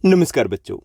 नमस्कार बच्चों।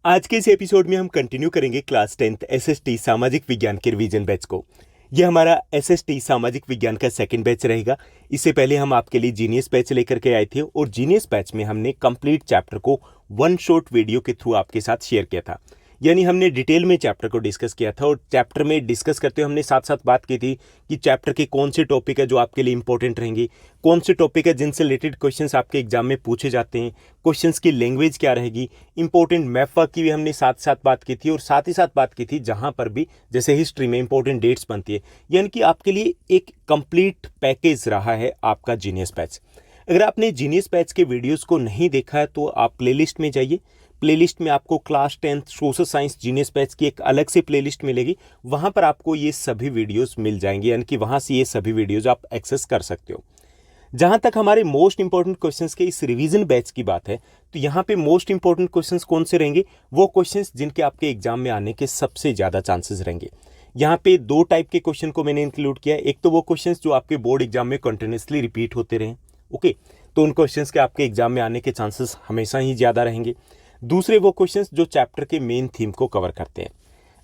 आज के इस एपिसोड में हम कंटिन्यू करेंगे क्लास 10th एसएसटी सामाजिक विज्ञान के रिवीजन बैच को। यह हमारा एसएसटी सामाजिक विज्ञान का सेकंड बैच रहेगा। इससे पहले हम आपके लिए जीनियस बैच लेकर के आए थे और जीनियस बैच में हमने कंप्लीट चैप्टर को वन शॉट वीडियो के थ्रू आपके साथ शेयर किया था। यानी हमने डिटेल में चैप्टर को डिस्कस किया था और चैप्टर में डिस्कस करते हुए हमने साथ साथ बात की थी कि चैप्टर के कौन से टॉपिक है जो आपके लिए इंपॉर्टेंट रहेंगे, कौन से टॉपिक है जिनसे रिलेटेड क्वेश्चंस आपके एग्जाम में पूछे जाते हैं, क्वेश्चंस की लैंग्वेज क्या रहेगी, इंपॉर्टेंट मैप वर्क की भी हमने साथ साथ बात की थी और साथ ही साथ बात की थी जहां पर भी जैसे हिस्ट्री में इंपॉर्टेंट डेट्स बनती है। यानी कि आपके लिए एक कंप्लीट पैकेज रहा है आपका जीनियस बैच। अगर आपने जीनियस बैच के वीडियोस को नहीं देखा है तो आप प्लेलिस्ट में जाइए। प्लेलिस्ट में आपको class 10th social science genius batch की एक अलग से प्लेलिस्ट मिलेगी। वहां पर आपको ये सभी वीडियोस मिल जाएंगे, यानी कि वहां से ये सभी वीडियोस आप एक्सेस कर सकते हो। जहां तक हमारे मोस्ट इंपॉर्टेंट क्वेश्चंस के इस रिवीजन बैच की बात है तो यहाँ पे मोस्ट इंपॉर्टेंट क्वेश्चंस कौन से रहेंगे, वो क्वेश्चंस जिनके आपके एग्जाम में आने के सबसे ज़्यादा चांसेस रहेंगे। यहाँ पे दो टाइप के क्वेश्चन को मैंने इंक्लूड किया है। एक तो वो क्वेश्चंस जो आपके बोर्ड एग्जाम में कंटिन्यूसली रिपीट होते रहे, ओके, तो उन क्वेश्चंस के आपके एग्जाम में आने के चांसेस हमेशा ही ज़्यादा रहेंगे। दूसरे वो क्वेश्चंस जो चैप्टर के मेन थीम को कवर करते हैं।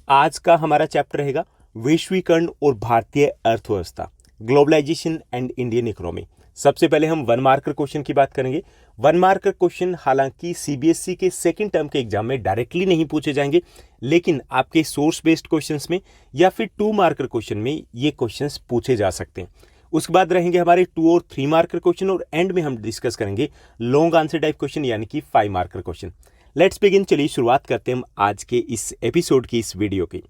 आज का हमारा चैप्टर रहेगा वैश्वीकरण और भारतीय अर्थव्यवस्था, ग्लोबलाइजेशन एंड इंडियन इकोनॉमी। सबसे पहले हम वन मार्कर क्वेश्चन की बात करेंगे। वन मार्कर क्वेश्चन हालांकि सीबीएसई के सेकंड टर्म के एग्जाम में डायरेक्टली नहीं पूछे जाएंगे, लेकिन आपके सोर्स बेस्ड क्वेश्चंस में या फिर 2 मार्कर क्वेश्चन में ये क्वेश्चंस पूछे जा सकते हैं। उसके बाद रहेंगे हमारे 2 और 3 मार्कर क्वेश्चन और एंड में हम डिस्कस करेंगे लॉन्ग आंसर टाइप क्वेश्चन यानी कि 5 मार्कर क्वेश्चन। Let's begin. चलिए शुरुआत करते हैं हम आज के इस एपिसोड की, इस वीडियो की।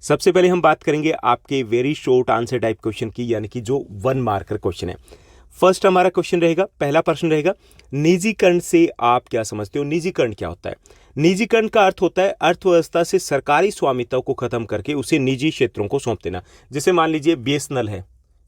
सबसे पहले हम बात करेंगे आपके very short answer type question की, यानी कि जो 1 मार्कर क्वेश्चन है। फर्स्ट हमारा क्वेश्चन रहेगा, पहला प्रश्न रहेगा, निजीकरण से आप क्या समझते हो? निजीकरण क्या होता है? निजीकरण का अर्थ होता है अर्थव्यवस्था से सरकारी स्वामित्व को खत्म करके उसे निजी क्षेत्रों को सौंप देना। जैसे मान लीजिए बीएसएनएल है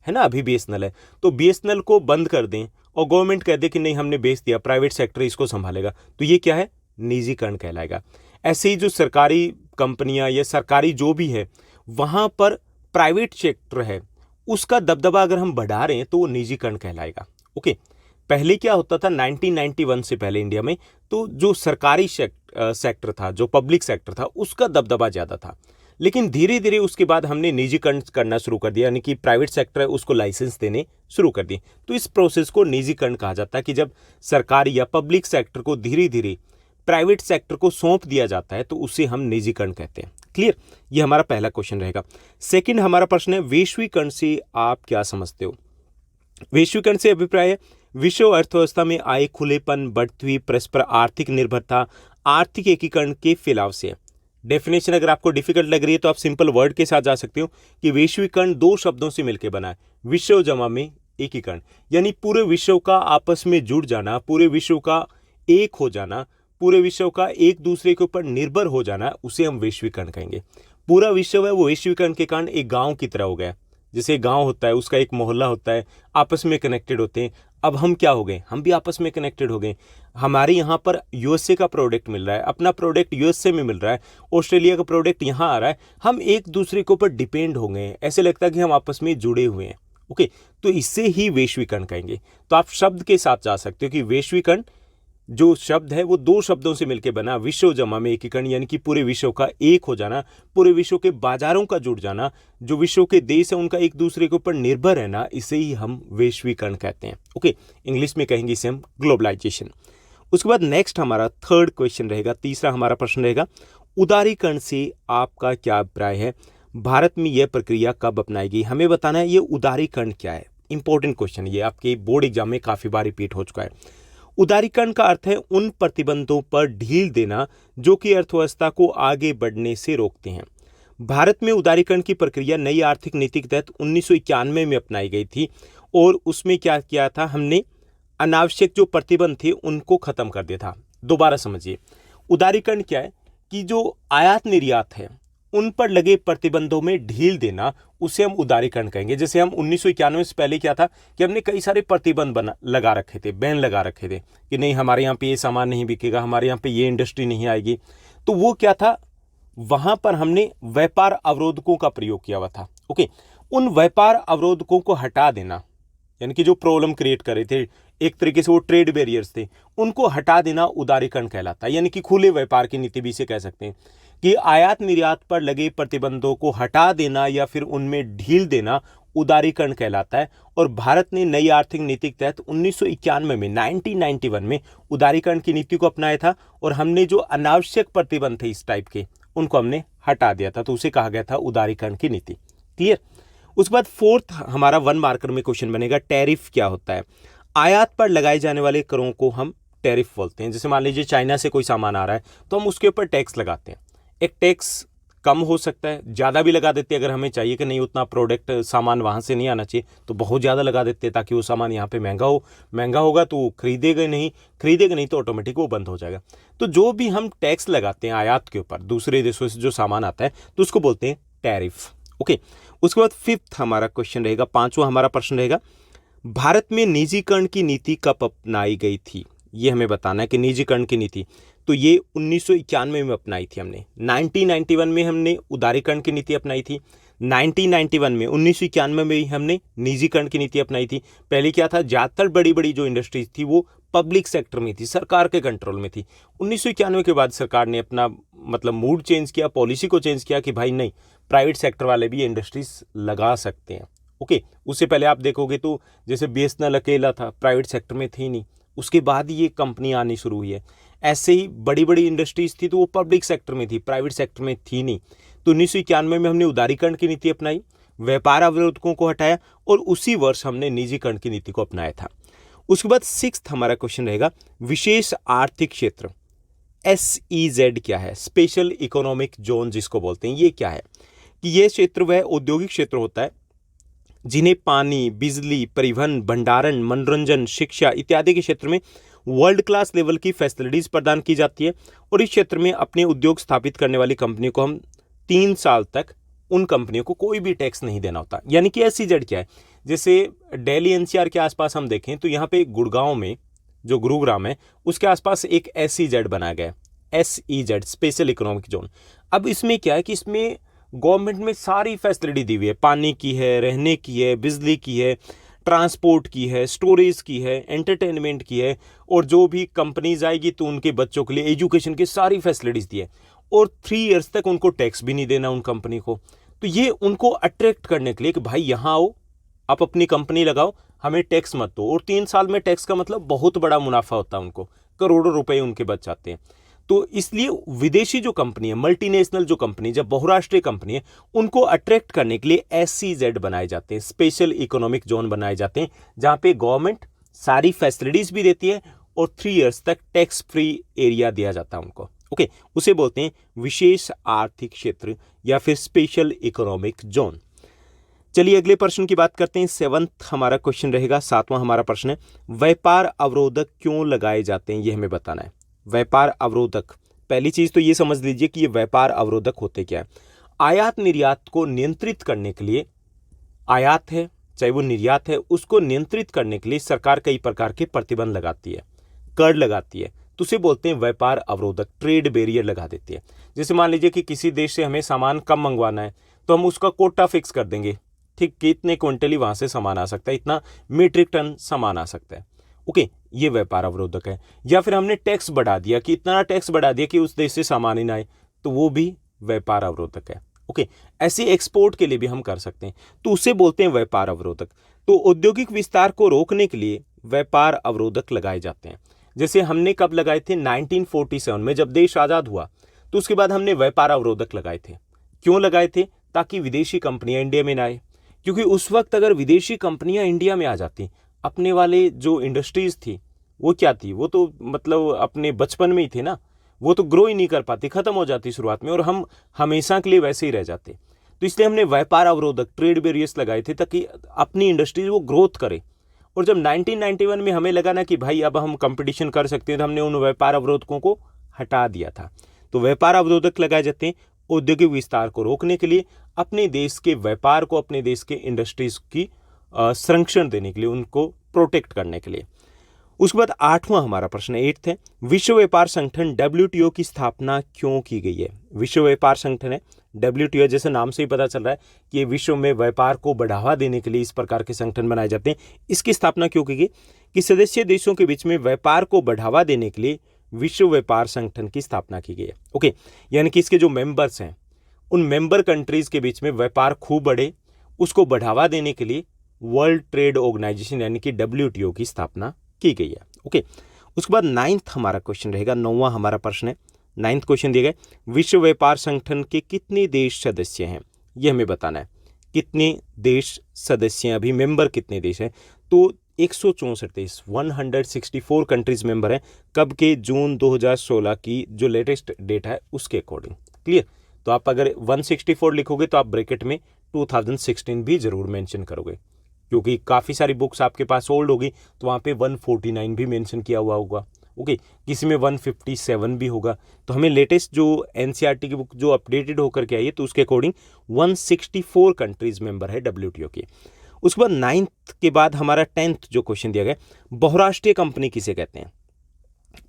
ना, अभी बीएसएनएल है, तो बीएसएनएल को बंद कर दें और गवर्नमेंट कह दे कि नहीं हमने बेच दिया, प्राइवेट सेक्टर इसको संभालेगा, तो ये क्या है? निजीकरण कहलाएगा। ऐसे ही जो सरकारी कंपनियां या सरकारी जो भी है वहां पर प्राइवेट सेक्टर है उसका दबदबा अगर हम बढ़ा रहे हैं तो वो निजीकरण कहलाएगा। ओके, पहले क्या होता था 1991 से पहले इंडिया में, तो जो सरकारी सेक्टर था, जो पब्लिक सेक्टर था, उसका दबदबा ज़्यादा था। लेकिन धीरे धीरे उसके बाद हमने निजीकरण करना शुरू कर दिया, यानी कि प्राइवेट सेक्टर है उसको लाइसेंस देने शुरू कर दिए। तो इस प्रोसेस को निजीकरण कहा जाता है कि जब सरकारी या पब्लिक सेक्टर को धीरे धीरे प्राइवेट सेक्टर को सौंप दिया जाता है तो उसे हम निजीकरण कहते हैं। क्लियर? ये हमारा पहला क्वेश्चन रहेगा। सेकंड हमारा प्रश्न है, वैश्वीकरण से आप क्या समझते हो? वैश्वीकरण से अभिप्राय है विश्व अर्थव्यवस्था में आए खुलेपन, बढ़ती हुई परस्पर आर्थिक निर्भरता, आर्थिक एकीकरण के फैलाव से। डेफिनेशन अगर आपको डिफिकल्ट लग रही है तो आप सिंपल वर्ड के साथ जा सकते हो कि वैश्वीकरण 2 शब्दों से मिलकर बना है, विश्व जमा में एकीकरण, यानी पूरे विश्व का आपस में जुड़ जाना, पूरे विश्व का एक हो जाना, पूरे विश्व का एक दूसरे के ऊपर निर्भर हो जाना, उसे हम वैश्वीकरण कहेंगे। पूरा विश्व है वो वैश्वीकरण के कारण एक गांव की तरह हो गया। जैसे गांव होता है उसका एक मोहल्ला होता है, आपस में कनेक्टेड होते हैं। अब हम क्या हो गए? हम भी आपस में कनेक्टेड हो गए। हमारे यहाँ पर यूएसए का प्रोडक्ट मिल रहा है, अपना प्रोडक्ट यूएसए में मिल रहा है, ऑस्ट्रेलिया का प्रोडक्ट यहाँ आ रहा है, हम एक दूसरे के ऊपर डिपेंड हो गए हैं। ऐसे लगता है कि हम आपस में जुड़े हुए हैं। ओके, तो इससे ही वैश्वीकरण कहेंगे। तो आप शब्द के साथ जा सकते हो कि वैश्वीकरण जो शब्द है वो 2 शब्दों से मिलकर बना, विश्व जमा में एकीकरण, यानी कि पूरे विश्व का एक हो जाना, पूरे विश्व के बाजारों का जुड़ जाना, जो विश्व के देश है उनका एक दूसरे के ऊपर निर्भर रहना, इसे ही हम वैश्वीकरण कहते हैं। ओके, इंग्लिश में कहेंगे इसे हम ग्लोबलाइजेशन। उसके बाद नेक्स्ट हमारा थर्ड क्वेश्चन रहेगा, तीसरा हमारा प्रश्न रहेगा, उदारीकरण से आपका क्या अभिप्राय है? भारत में यह प्रक्रिया कब अपनाई गई? हमें बताना है ये उदारीकरण क्या है। इंपॉर्टेंट क्वेश्चन, ये आपके बोर्ड एग्जाम में काफी बार रिपीट हो चुका है। उदारीकरण का अर्थ है उन प्रतिबंधों पर ढील देना जो कि अर्थव्यवस्था को आगे बढ़ने से रोकते हैं। भारत में उदारीकरण की प्रक्रिया नई आर्थिक नीति के तहत 1991 में अपनाई गई थी और उसमें क्या किया था हमने? अनावश्यक जो प्रतिबंध थे उनको खत्म कर दिया था। दोबारा समझिए, उदारीकरण क्या है कि जो आयात निर्यात है उन पर लगे प्रतिबंधों में ढील देना, उसे हम उदारीकरण कहेंगे। जैसे हम 1991 से पहले क्या था कि हमने कई सारे प्रतिबंध लगा रखे थे, बैन लगा रखे थे कि नहीं हमारे यहाँ पे ये सामान नहीं बिकेगा, हमारे यहाँ पे ये इंडस्ट्री नहीं आएगी। तो वो क्या था, वहां पर हमने व्यापार अवरोधकों का प्रयोग किया हुआ था। ओके, उन व्यापार अवरोधकों को हटा देना, यानी कि जो प्रॉब्लम क्रिएट कर रहे थे, एक तरीके से वो ट्रेड बैरियर्स थे, उनको हटा देना उदारीकरण कहलाता है। यानी कि खुले व्यापार की नीति भी इसे कह सकते हैं कि आयात निर्यात पर लगे प्रतिबंधों को हटा देना या फिर उनमें ढील देना उदारीकरण कहलाता है। और भारत ने नई आर्थिक नीति के तहत 1991 में 1991 में उदारीकरण की नीति को अपनाया था और हमने जो अनावश्यक प्रतिबंध थे इस टाइप के उनको हमने हटा दिया था, तो उसे कहा गया था उदारीकरण की नीति। क्लियर। उसके बाद फोर्थ हमारा 1 मार्कर में क्वेश्चन बनेगा, टैरिफ क्या होता है। आयात पर लगाए जाने वाले करों को हम टैरिफ बोलते हैं। जैसे मान लीजिए चाइना से कोई सामान आ रहा है तो हम उसके ऊपर टैक्स लगाते हैं। एक टैक्स कम हो सकता है, ज़्यादा भी लगा देते हैं अगर हमें चाहिए कि नहीं उतना प्रोडक्ट सामान वहाँ से नहीं आना चाहिए तो बहुत ज़्यादा लगा देते हैं ताकि वो सामान यहाँ पे महंगा होगा तो वो खरीदेगा नहीं तो ऑटोमेटिक वो बंद हो जाएगा। तो जो भी हम टैक्स लगाते हैं आयात के ऊपर दूसरे देशों से जो सामान आता है तो उसको बोलते हैं टैरिफ। ओके। उसके बाद 5th हमारा क्वेश्चन रहेगा, 5वां हमारा प्रश्न रहेगा, भारत में निजीकरण की नीति कब अपनाई गई थी। ये हमें बताना है कि निजीकरण की नीति तो ये 1991 में अपनाई थी हमने। 1991 में हमने उदारीकरण की नीति अपनाई थी। 1991 में 1991 में हमने निजीकरण की नीति अपनाई थी। पहले क्या था, ज़्यादातर बड़ी बड़ी जो इंडस्ट्रीज थी वो पब्लिक सेक्टर में थी, सरकार के कंट्रोल में थी। 1991 के बाद सरकार ने अपना मतलब मूड चेंज किया, पॉलिसी को चेंज किया कि भाई नहीं, प्राइवेट सेक्टर वाले भी इंडस्ट्रीज लगा सकते हैं। ओके। उससे पहले आप देखोगे तो जैसे BSNL अकेला था, प्राइवेट सेक्टर में थी नहीं, उसके बाद ये कंपनी आनी शुरू हुई है। ऐसे ही बड़ी बड़ी इंडस्ट्रीज थी तो वो पब्लिक सेक्टर में थी, प्राइवेट सेक्टर में थी नहीं। तो 1991 में हमने उदारीकरण की नीति अपनाई, व्यापार अवरोधकों को हटाया और उसी वर्ष हमने निजीकरण की नीति को अपनाया था। उसके बाद 6th हमारा क्वेश्चन रहेगा, विशेष आर्थिक क्षेत्र SEZ क्या है, स्पेशल इकोनॉमिक जोन जिसको बोलते हैं, ये क्या है। कि ये क्षेत्र वह औद्योगिक क्षेत्र होता है जिन्हें पानी, बिजली, परिवहन, भंडारण, मनोरंजन, शिक्षा इत्यादि के क्षेत्र में वर्ल्ड क्लास लेवल की फैसिलिटीज प्रदान की जाती है। और इस क्षेत्र में अपने उद्योग स्थापित करने वाली कंपनियों को हम 3 साल तक उन कंपनियों को कोई भी टैक्स नहीं देना होता। यानी कि SEZ क्या है, जैसे दिल्ली NCR के आसपास हम देखें तो यहाँ पे गुड़गांव में जो गुरुग्राम है उसके आसपास एक SEZ बनाया गया है, SEZ स्पेशल इकोनॉमिक जोन। अब इसमें क्या है कि इसमें गवर्नमेंट में सारी फैसिलिटी दी हुई है, पानी की है, रहने की है, बिजली की है, ट्रांसपोर्ट की है, स्टोरेज की है, एंटरटेनमेंट की है, और जो भी कंपनीज आएगी तो उनके बच्चों के लिए एजुकेशन की सारी फैसिलिटीज़ दी है। और 3 इयर्स तक उनको टैक्स भी नहीं देना उन कंपनी को। तो ये उनको अट्रैक्ट करने के लिए कि भाई यहाँ आओ, आप अपनी कंपनी लगाओ, हमें टैक्स मत दो। और 3 साल में टैक्स का मतलब बहुत बड़ा मुनाफा होता है उनको, करोड़ों रुपए उनके बच जाते हैं। तो इसलिए विदेशी जो कंपनी है, मल्टीनेशनल जो कंपनी, जब बहुराष्ट्रीय कंपनी है, उनको अट्रैक्ट करने के लिए SEZ बनाए जाते हैं, स्पेशल इकोनॉमिक जोन बनाए जाते हैं, जहाँ पे गवर्नमेंट सारी फैसिलिटीज भी देती है और 3 इयर्स तक टैक्स फ्री एरिया दिया जाता है उनको। ओके। उसे बोलते हैं विशेष आर्थिक क्षेत्र या फिर स्पेशल इकोनॉमिक जोन। चलिए अगले प्रश्न की बात करते हैं। 7th हमारा क्वेश्चन रहेगा, 7वां हमारा प्रश्न है, व्यापार अवरोधक क्यों लगाए जाते हैं, ये हमें बताना है। व्यापार अवरोधक, पहली चीज तो ये समझ लीजिए कि ये व्यापार अवरोधक होते क्या है। आयात निर्यात को नियंत्रित करने के लिए, आयात है चाहे वो निर्यात है, उसको नियंत्रित करने के लिए सरकार कई प्रकार के प्रतिबंध लगाती है, कर लगाती है, तो उसे बोलते हैं व्यापार अवरोधक, ट्रेड बैरियर लगा देती है। जैसे मान लीजिए कि किसी देश से हमें सामान कम मंगवाना है तो हम उसका कोटा फिक्स कर देंगे, ठीक, कितने क्विंटल ही वहां से सामान आ सकता है, इतना मीट्रिक टन सामान आ सकता है। ओके, ये व्यापार अवरोधक है। या फिर हमने टैक्स बढ़ा दिया कि इतना टैक्स बढ़ा दिया कि उस देश से सामान ही ना आए, तो वो भी व्यापार अवरोधक है। ओके, ऐसे एक्सपोर्ट के लिए भी हम कर सकते हैं, तो उसे बोलते हैं व्यापार अवरोधक। तो औद्योगिक विस्तार को रोकने के लिए व्यापार अवरोधक लगाए जाते हैं। जैसे हमने कब लगाए थे, 1947 में जब देश आजाद हुआ, तो उसके बाद हमने व्यापार अवरोधक लगाए थे। क्यों लगाए थे? ताकि विदेशी कंपनियां इंडिया में ना आए, क्योंकि उस वक्त अगर विदेशी कंपनियां इंडिया में आ जाती, अपने वाले जो इंडस्ट्रीज थी वो क्या थी, वो तो मतलब अपने बचपन में ही थे ना, वो तो ग्रो ही नहीं कर पाती, खत्म हो जाती शुरुआत में, और हम हमेशा के लिए वैसे ही रह जाते। तो इसलिए हमने व्यापार अवरोधक, ट्रेड बैरियर्स लगाए थे ताकि अपनी इंडस्ट्रीज वो ग्रोथ करे। और जब 1991 में हमें लगा ना कि भाई अब हम कंपटीशन कर सकते हैं, तो हमने उन व्यापार अवरोधकों को हटा दिया था। तो व्यापार अवरोधक लगाए जाते हैं औद्योगिक विस्तार को रोकने के लिए, अपने देश के व्यापार को, अपने देश के इंडस्ट्रीज की संरक्षण देने के लिए, उनको प्रोटेक्ट करने के लिए। उसके बाद 8वां हमारा प्रश्न 8th है, विश्व व्यापार संगठन WTO की स्थापना क्यों की गई है? विश्व व्यापार संगठन है WTO जैसे नाम से ही पता चल रहा है कि ये विश्व में व्यापार को बढ़ावा देने के लिए इस प्रकार के संगठन बनाए जाते हैं। इसकी स्थापना क्यों की गई कि सदस्य देशों के बीच में व्यापार को बढ़ावा देने के लिए विश्व व्यापार संगठन की स्थापना की गई है। ओके, यानी कि इसके जो मेंबर्स हैं उन मेंबर कंट्रीज के बीच में व्यापार खूब बढ़े, उसको बढ़ावा देने के लिए वर्ल्ड ट्रेड ऑर्गेनाइजेशन यानी कि WTO की स्थापना की गई है। ओके, उसके बाद 9th हमारा क्वेश्चन रहेगा, 9वां हमारा प्रश्न है। 9th क्वेश्चन दिया गया, विश्व व्यापार संगठन के कितने देश सदस्य हैं, ये हमें बताना है। कितने देश सदस्य हैं, अभी मेंबर कितने देश हैं? तो 164 देश, 164 कंट्रीज मेंबर हैं। कब के? जून 2016 की जो लेटेस्ट डेट है उसके अकॉर्डिंग। क्लियर? तो आप अगर 164 लिखोगे तो आप ब्रैकेट में 2016 भी जरूर मेंशन करोगे, क्योंकि काफ़ी सारी बुक्स आपके पास ओल्ड होगी तो वहाँ पे 149 भी मेंशन किया हुआ होगा। ओके, किसी में 157 भी होगा। तो हमें लेटेस्ट जो NCERT की बुक जो अपडेटेड होकर के आई है तो उसके अकॉर्डिंग 164 कंट्रीज मेंबर है WTO की। उसके बाद 9th के बाद हमारा 10th जो क्वेश्चन दिया गया, बहुराष्ट्रीय कंपनी किसे कहते हैं?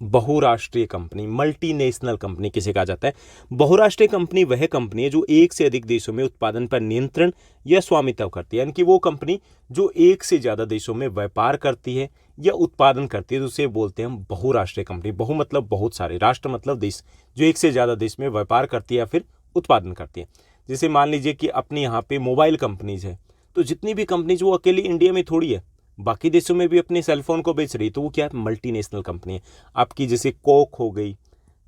बहुराष्ट्रीय कंपनी, मल्टीनेशनल कंपनी किसे कहा जाता है? बहुराष्ट्रीय कंपनी वह कंपनी है जो एक से अधिक देशों में उत्पादन पर नियंत्रण या स्वामित्व करती है, यानी कि वो कंपनी जो एक से ज्यादा देशों में व्यापार करती है या उत्पादन करती है तो उसे बोलते हैं हम बहुराष्ट्रीय कंपनी। बहु मतलब बहुत सारे, राष्ट्र मतलब देश, जो एक से ज्यादा देश में व्यापार करती है या फिर उत्पादन करती है। जैसे मान लीजिए कि अपने यहाँ पे मोबाइल कंपनीज है, तो जितनी भी कंपनीज वो अकेली इंडिया में थोड़ी है, बाकी देशों में भी अपने सेलफोन को बेच रही, तो वो क्या है? मल्टीनेशनल कंपनी है। आपकी जैसे कोक हो गई,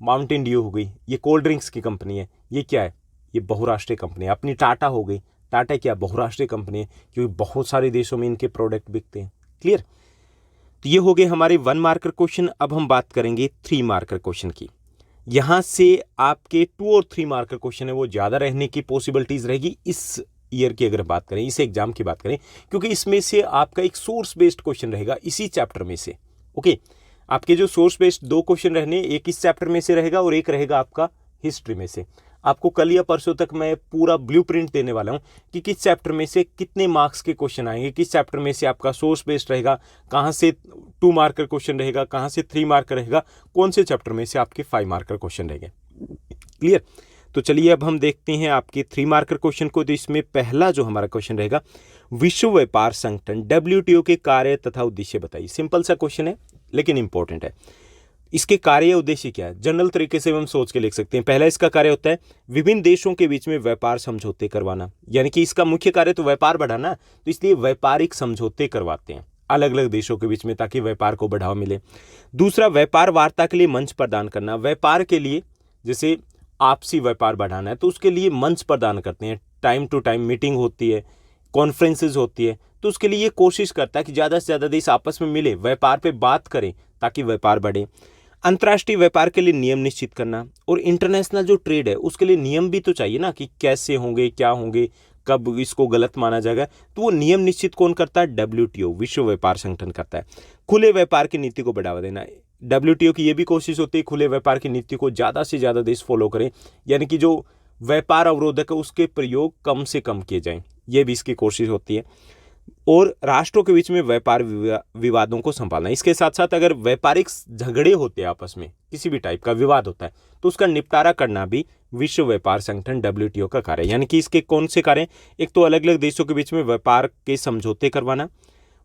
माउंटेन ड्यू हो गई, ये कोल्ड ड्रिंक्स की कंपनी है, ये क्या है? ये बहुराष्ट्रीय कंपनी है। अपनी टाटा हो गई, टाटा क्या? बहुराष्ट्रीय कंपनी है, क्योंकि बहुत सारे देशों में इनके प्रोडक्ट बिकते हैं। क्लियर? तो ये हो गए हमारे 1 मार्कर क्वेश्चन। अब हम बात करेंगे 3 मार्कर क्वेश्चन की। यहाँ से आपके 2 और 3 मार्कर क्वेश्चन है वो ज़्यादा रहने की पॉसिबिलिटीज़ रहेगी इस ईयर की, अगर बात करें, इस एग्जाम की बात करें, क्योंकि इसमें से आपका एक सोर्स बेस्ड क्वेश्चन रहेगा इसी चैप्टर में से। ओके, आपके जो सोर्स बेस्ड 2 क्वेश्चन रहने, एक इस चैप्टर में से रहेगा और एक रहेगा आपका हिस्ट्री में से। आपको कल या परसों तक मैं पूरा ब्लूप्रिंट देने वाला हूं कि किस चैप्टर में से कितने मार्क्स के क्वेश्चन आएंगे, किस चैप्टर में से आपका सोर्स बेस्ड रहेगा, कहां से 2 मार्कर क्वेश्चन रहेगा, कहां से 3 मार्कर रहेगा, कौन से चैप्टर में से आपके 5 मार्कर क्वेश्चन रहेंगे। क्लियर? तो चलिए अब हम देखते हैं आपके 3 मार्कर क्वेश्चन को। तो इसमें पहला जो हमारा क्वेश्चन रहेगा, विश्व व्यापार संगठन WTO के कार्य तथा उद्देश्य बताइए। सिंपल सा क्वेश्चन है लेकिन इंपॉर्टेंट है। इसके कार्य उद्देश्य क्या है? जनरल तरीके से हम सोच के लिख सकते हैं। पहला इसका कार्य होता है विभिन्न देशों के बीच में व्यापार समझौते करवाना, यानी कि इसका मुख्य कार्य तो व्यापार बढ़ाना, तो इसलिए व्यापारिक समझौते करवाते हैं अलग अलग देशों के बीच में ताकि व्यापार को बढ़ावा मिले। दूसरा, व्यापार वार्ता के लिए मंच प्रदान करना। व्यापार के लिए जैसे आपसी व्यापार बढ़ाना है तो उसके लिए मंच प्रदान करते हैं। टाइम टू टाइम मीटिंग होती है, कॉन्फ्रेंसेज होती है, तो उसके लिए ये कोशिश करता है कि ज़्यादा से ज़्यादा देश आपस में मिले, व्यापार पे बात करें ताकि व्यापार बढ़े। अंतर्राष्ट्रीय व्यापार के लिए नियम निश्चित करना, और इंटरनेशनल जो ट्रेड है उसके लिए नियम भी तो चाहिए ना कि कैसे होंगे, क्या होंगे, कब इसको गलत माना जाएगा, तो वो नियम निश्चित कौन करता है? WTO, विश्व व्यापार संगठन करता है। खुले व्यापार की नीति को बढ़ावा देना, WTO की ये भी कोशिश होती है खुले व्यापार की नीति को ज़्यादा से ज़्यादा देश फॉलो करें, यानी कि जो व्यापार अवरोधक है उसके प्रयोग कम से कम किए जाएं, ये भी इसकी कोशिश होती है। और राष्ट्रों के बीच में व्यापार विवादों को संभालना। इसके साथ साथ अगर व्यापारिक झगड़े होते हैं, आपस में किसी भी टाइप का विवाद होता है, तो उसका निपटारा करना भी विश्व व्यापार संगठन WTO का कार्य है। यानी कि इसके कौन से कार्य? एक तो अलग अलग देशों के बीच में व्यापार के समझौते करवाना,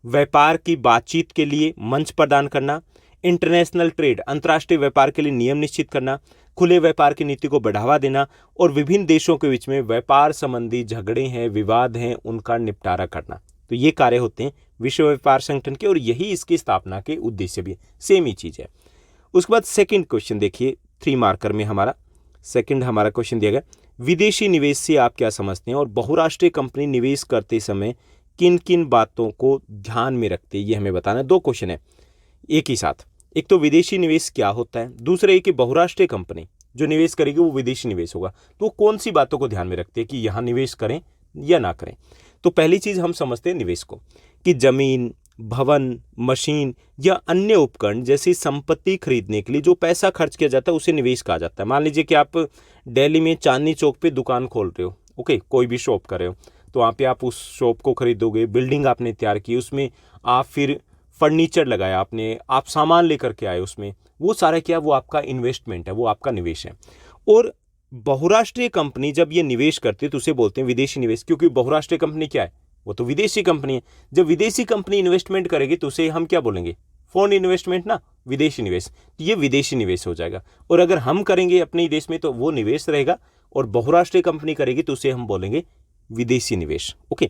व्यापार की बातचीत के लिए मंच प्रदान करना, इंटरनेशनल ट्रेड, अंतर्राष्ट्रीय व्यापार के लिए नियम निश्चित करना, खुले व्यापार की नीति को बढ़ावा देना, और विभिन्न देशों के बीच में व्यापार संबंधी झगड़े हैं, विवाद हैं, उनका निपटारा करना। तो ये कार्य होते हैं विश्व व्यापार संगठन के, और यही इसकी स्थापना के उद्देश्य भी, सेम ही चीज़ है। उसके बाद सेकंड क्वेश्चन देखिए, 3 मार्कर में हमारा सेकंड हमारा क्वेश्चन दिया गया, विदेशी निवेश से आप क्या समझते हैं और बहुराष्ट्रीय कंपनी निवेश करते समय किन किन बातों को ध्यान में रखते हैं, ये हमें बताना है। 2 क्वेश्चन है एक ही साथ। एक तो विदेशी निवेश क्या होता है, दूसरा ये कि बहुराष्ट्रीय कंपनी जो निवेश करेगी वो विदेशी निवेश होगा, तो कौन सी बातों को ध्यान में रखते हैं कि यहाँ निवेश करें या ना करें। तो पहली चीज़ हम समझते हैं निवेश को कि जमीन, भवन, मशीन या अन्य उपकरण जैसी संपत्ति खरीदने के लिए जो पैसा खर्च किया जाता है उसे निवेश कहा जाता है। मान लीजिए कि आप दिल्ली में चांदनी चौक पे दुकान खोल रहे हो, ओके, कोई भी शॉप कर रहे हो, तो वहाँ पे आप उस शॉप को खरीदोगे, बिल्डिंग आपने तैयार की, उसमें आप फिर फर्नीचर लगाया आपने, आप सामान लेकर के आए उसमें, वो सारा क्या, वो आपका इन्वेस्टमेंट है, वो आपका निवेश है। और बहुराष्ट्रीय कंपनी जब ये निवेश करती है तो उसे बोलते हैं विदेशी निवेश, क्योंकि बहुराष्ट्रीय कंपनी क्या है, वो तो विदेशी कंपनी है। जब विदेशी कंपनी इन्वेस्टमेंट करेगी तो उसे हम क्या बोलेंगे, फॉरेन इन्वेस्टमेंट ना, विदेशी निवेश। तो ये विदेशी निवेश हो जाएगा। और अगर हम करेंगे अपने ही देश में तो वो निवेश रहेगा, और बहुराष्ट्रीय कंपनी करेगी तो उसे हम बोलेंगे विदेशी निवेश। ओके,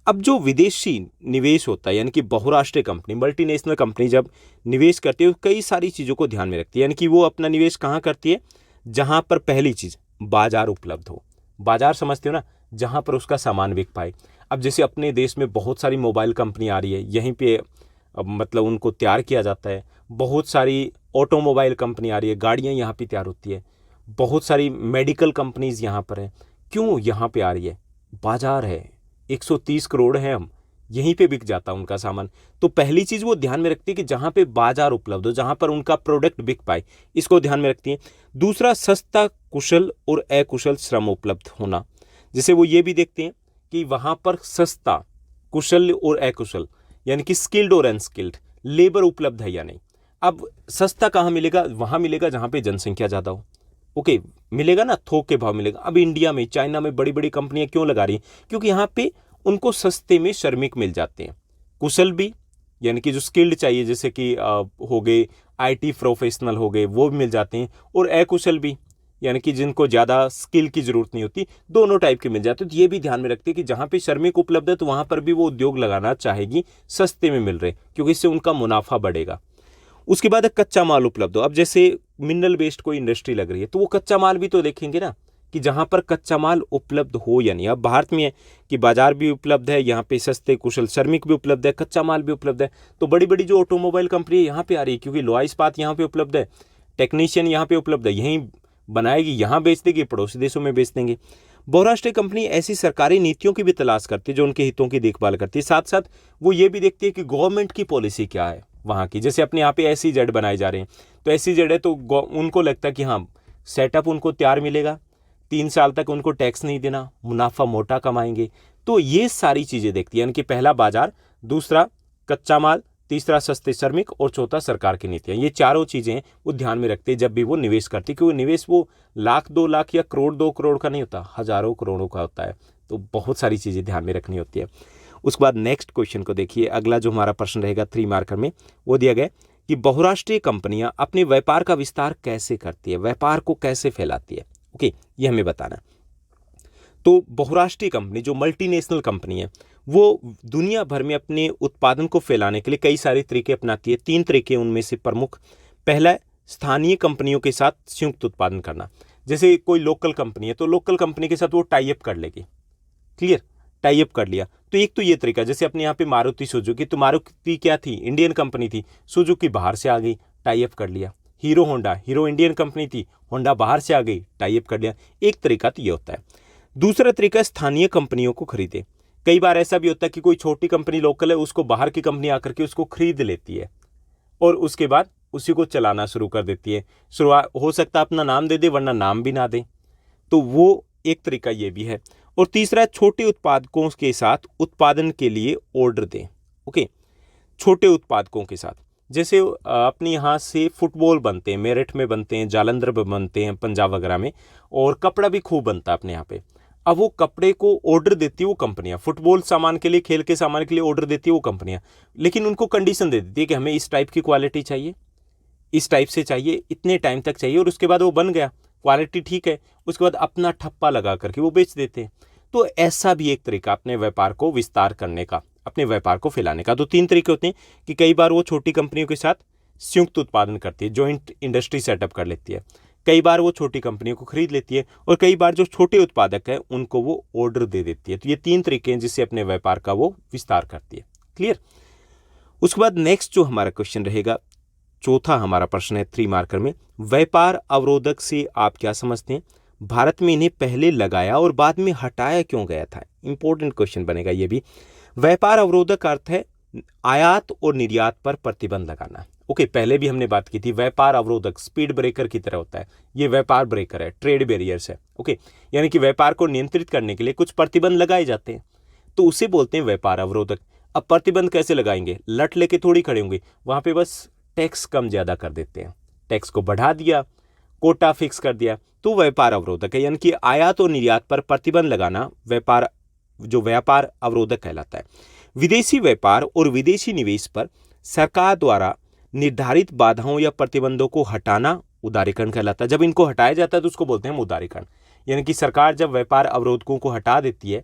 अब जो विदेशी निवेश होता है यानी कि बहुराष्ट्रीय कंपनी, मल्टीनेशनल कंपनी जब निवेश करती है तो कई सारी चीज़ों को ध्यान में रखती है। यानी कि वो अपना निवेश कहाँ करती है, जहाँ पर पहली चीज़ बाजार उपलब्ध हो। बाजार समझते हो ना, जहाँ पर उसका सामान बिक पाए। अब जैसे अपने देश में बहुत सारी मोबाइल कंपनी आ रही है, यहीं पे मतलब उनको तैयार किया जाता है। बहुत सारी ऑटोमोबाइल कंपनी आ रही है, गाड़ियाँ यहाँ पे तैयार होती है। बहुत सारी मेडिकल कंपनीज यहाँ पर है। क्यों यहाँ पे आ रही है, बाजार है, 130 करोड़ है, हम यहीं पे बिक जाता है उनका सामान। तो पहली चीज़ वो ध्यान में रखती है कि जहाँ पे बाजार उपलब्ध हो, जहाँ पर उनका प्रोडक्ट बिक पाए, इसको ध्यान में रखती है। दूसरा, सस्ता, कुशल और अकुशल श्रम उपलब्ध होना। जैसे वो ये भी देखते हैं कि वहाँ पर सस्ता, कुशल और अकुशल यानी कि स्किल्ड और अनस्किल्ड लेबर उपलब्ध है या नहीं। अब सस्ता कहाँ मिलेगा, वहाँ मिलेगा जहाँ पे जनसंख्या ज़्यादा हो। ओके, मिलेगा ना, थोक के भाव मिलेगा। अब इंडिया में, चाइना में बड़ी बड़ी कंपनियां क्यों लगा रही हैं, क्योंकि यहाँ पे उनको सस्ते में श्रमिक मिल जाते हैं। कुशल भी यानी कि जो स्किल्ड चाहिए, जैसे कि हो गए आईटी प्रोफेशनल हो गए, वो भी मिल जाते हैं। और अकुशल भी यानी कि जिनको ज़्यादा स्किल की ज़रूरत नहीं होती, दोनों टाइप के मिल जाते हैं। तो ये भी ध्यान में रखते हैं कि जहाँ पे श्रमिक उपलब्ध है तो वहाँ पर भी वो उद्योग लगाना चाहेगी, सस्ते में मिल रहे, क्योंकि इससे उनका मुनाफा बढ़ेगा। उसके बाद कच्चा माल उपलब्ध हो। अब जैसे मिनरल बेस्ड कोई इंडस्ट्री लग रही है तो वो कच्चा माल भी तो देखेंगे ना, कि जहाँ पर कच्चा माल उपलब्ध हो या नहीं। अब भारत में है कि बाजार भी उपलब्ध है, यहाँ पे सस्ते कुशल श्रमिक भी उपलब्ध है, कच्चा माल भी उपलब्ध है। तो बड़ी बड़ी जो ऑटोमोबाइल कंपनी है यहाँ पे आ रही है, क्योंकि लोहा इस्पात यहाँ पे उपलब्ध है, टेक्नीशियन यहाँ पे उपलब्ध है, यहीं बनाएगी, यहाँ बेच देगी, पड़ोसी देशों में बेच देंगे। बहुराष्ट्रीय कंपनी ऐसी सरकारी नीतियों की भी तलाश करती है जो उनके हितों की देखभाल करती है। साथ साथ वो ये भी देखती है कि गवर्नमेंट की पॉलिसी क्या है वहाँ की। जैसे अपने यहाँ पे SEZ बनाए जा रहे हैं, तो SEZ है तो उनको लगता है कि हाँ, सेटअप उनको तैयार मिलेगा, 3 साल तक उनको टैक्स नहीं देना, मुनाफा मोटा कमाएंगे। तो ये सारी चीज़ें देखती है, यानी कि पहला बाजार, दूसरा कच्चा माल, तीसरा सस्ते श्रमिक, और चौथा सरकार की नीतियाँ। ये चारों चीज़ें वो ध्यान में रखते हैं जब भी वो निवेश करती है, क्योंकि निवेश वो लाख 2 लाख या करोड़ 2 करोड़ का नहीं होता, हज़ारों करोड़ों का होता है। तो बहुत सारी चीज़ें ध्यान में रखनी होती है। उसके बाद नेक्स्ट क्वेश्चन को देखिए। अगला जो हमारा प्रश्न रहेगा 3 मार्कर में, वो दिया गया कि बहुराष्ट्रीय कंपनियां अपने व्यापार का विस्तार कैसे करती है, व्यापार को कैसे फैलाती है। ओके, ये हमें बताना। तो बहुराष्ट्रीय कंपनी जो मल्टीनेशनल कंपनी है वो दुनिया भर में अपने उत्पादन को फैलाने के लिए कई सारे तरीके अपनाती है। 3 तरीके उनमें से प्रमुख। पहला है स्थानीय कंपनियों के साथ संयुक्त उत्पादन करना। जैसे कोई लोकल कंपनी है तो लोकल कंपनी के साथ वो टाई अप कर लेगी। क्लियर, टाई अप कर लिया। तो एक तो ये तरीका, जैसे अपने यहाँ पे मारुति सुजुकी, तो मारुति क्या थी, इंडियन कंपनी थी, सुजुकी बाहर से आ गई, टाई अप कर लिया। Hero Honda, hero Indian company थी, होंडा बाहर से आ गई, टाई अप कर लिया। एक तरीका तो ये होता है। दूसरा तरीका स्थानीय कंपनियों को खरीदे। कई बार ऐसा भी होता है कि कोई छोटी कंपनी लोकल है, उसको बाहर की कंपनी आकर के उसको खरीद लेती है और उसके बाद उसी को चलाना शुरू कर देती है। शुरुआत हो सकता है अपना नाम दे दे, वरना नाम भी ना दे। तो वो एक तरीका ये भी है। और तीसरा, छोटे उत्पादकों के साथ उत्पादन के लिए ऑर्डर दें। ओके, छोटे उत्पादकों के साथ, जैसे अपने यहाँ से फुटबॉल बनते हैं, मेरठ में बनते हैं, जालंधर में बनते हैं, पंजाब वगैरह में, और कपड़ा भी खूब बनता है अपने यहाँ पे। अब वो कपड़े को ऑर्डर देती है वो कंपनियां, फुटबॉल सामान के लिए, खेल के सामान के लिए ऑर्डर देती है वो कंपनियां, लेकिन उनको कंडीशन दे देती है कि हमें इस टाइप की क्वालिटी चाहिए, इस टाइप से चाहिए, इतने टाइम तक चाहिए, और उसके बाद वो बन गया, क्वालिटी ठीक है, उसके बाद अपना ठप्पा लगा करके वो बेच देते हैं। तो ऐसा भी एक तरीका अपने व्यापार को विस्तार करने का, अपने व्यापार को फैलाने का। तो 3 तरीके होते हैं कि कई बार वो छोटी कंपनियों के साथ संयुक्त उत्पादन करती है, जॉइंट इंडस्ट्री सेटअप कर लेती है, कई बार वो छोटी कंपनियों को खरीद लेती है, और कई बार जो छोटे उत्पादक हैं उनको वो ऑर्डर दे देती है। तो ये 3 तरीके हैं जिससे अपने व्यापार का वो विस्तार करती है। क्लियर। उसके बाद नेक्स्ट जो हमारा क्वेश्चन रहेगा, चौथा हमारा प्रश्न है 3 मार्कर में, व्यापार अवरोधक से आप क्या समझते हैं, भारत में इन्हें पहले लगाया और बाद में हटाया क्यों गया था। इंपॉर्टेंट क्वेश्चन बनेगा ये भी। व्यापार अवरोधक का अर्थ है आयात और निर्यात पर प्रतिबंध लगाना। ओके, पहले भी हमने बात की थी, व्यापार अवरोधक स्पीड ब्रेकर की तरह होता है, ये व्यापार ब्रेकर है, ट्रेड बैरियर्स है। ओके, यानी कि व्यापार को नियंत्रित करने के लिए कुछ प्रतिबंध लगाए जाते हैं, तो उसे बोलते हैं व्यापार अवरोधक। अब प्रतिबंध कैसे लगाएंगे, लट लेके थोड़ी खड़े होंगे, वहां पे बस टैक्स कम ज्यादा कर देते हैं, टैक्स को बढ़ा दिया, कोटा फिक्स कर दिया तो व्यापार अवरोधक है, यानी कि आयात और निर्यात पर प्रतिबंध लगाना व्यापार अवरोधक कहलाता है। विदेशी व्यापार और विदेशी निवेश पर सरकार द्वारा निर्धारित बाधाओं या प्रतिबंधों को हटाना उदारीकरण कहलाता है। जब इनको हटाया जाता है तो उसको बोलते हैं उदारीकरण, यानी कि सरकार जब व्यापार अवरोधकों को हटा देती है,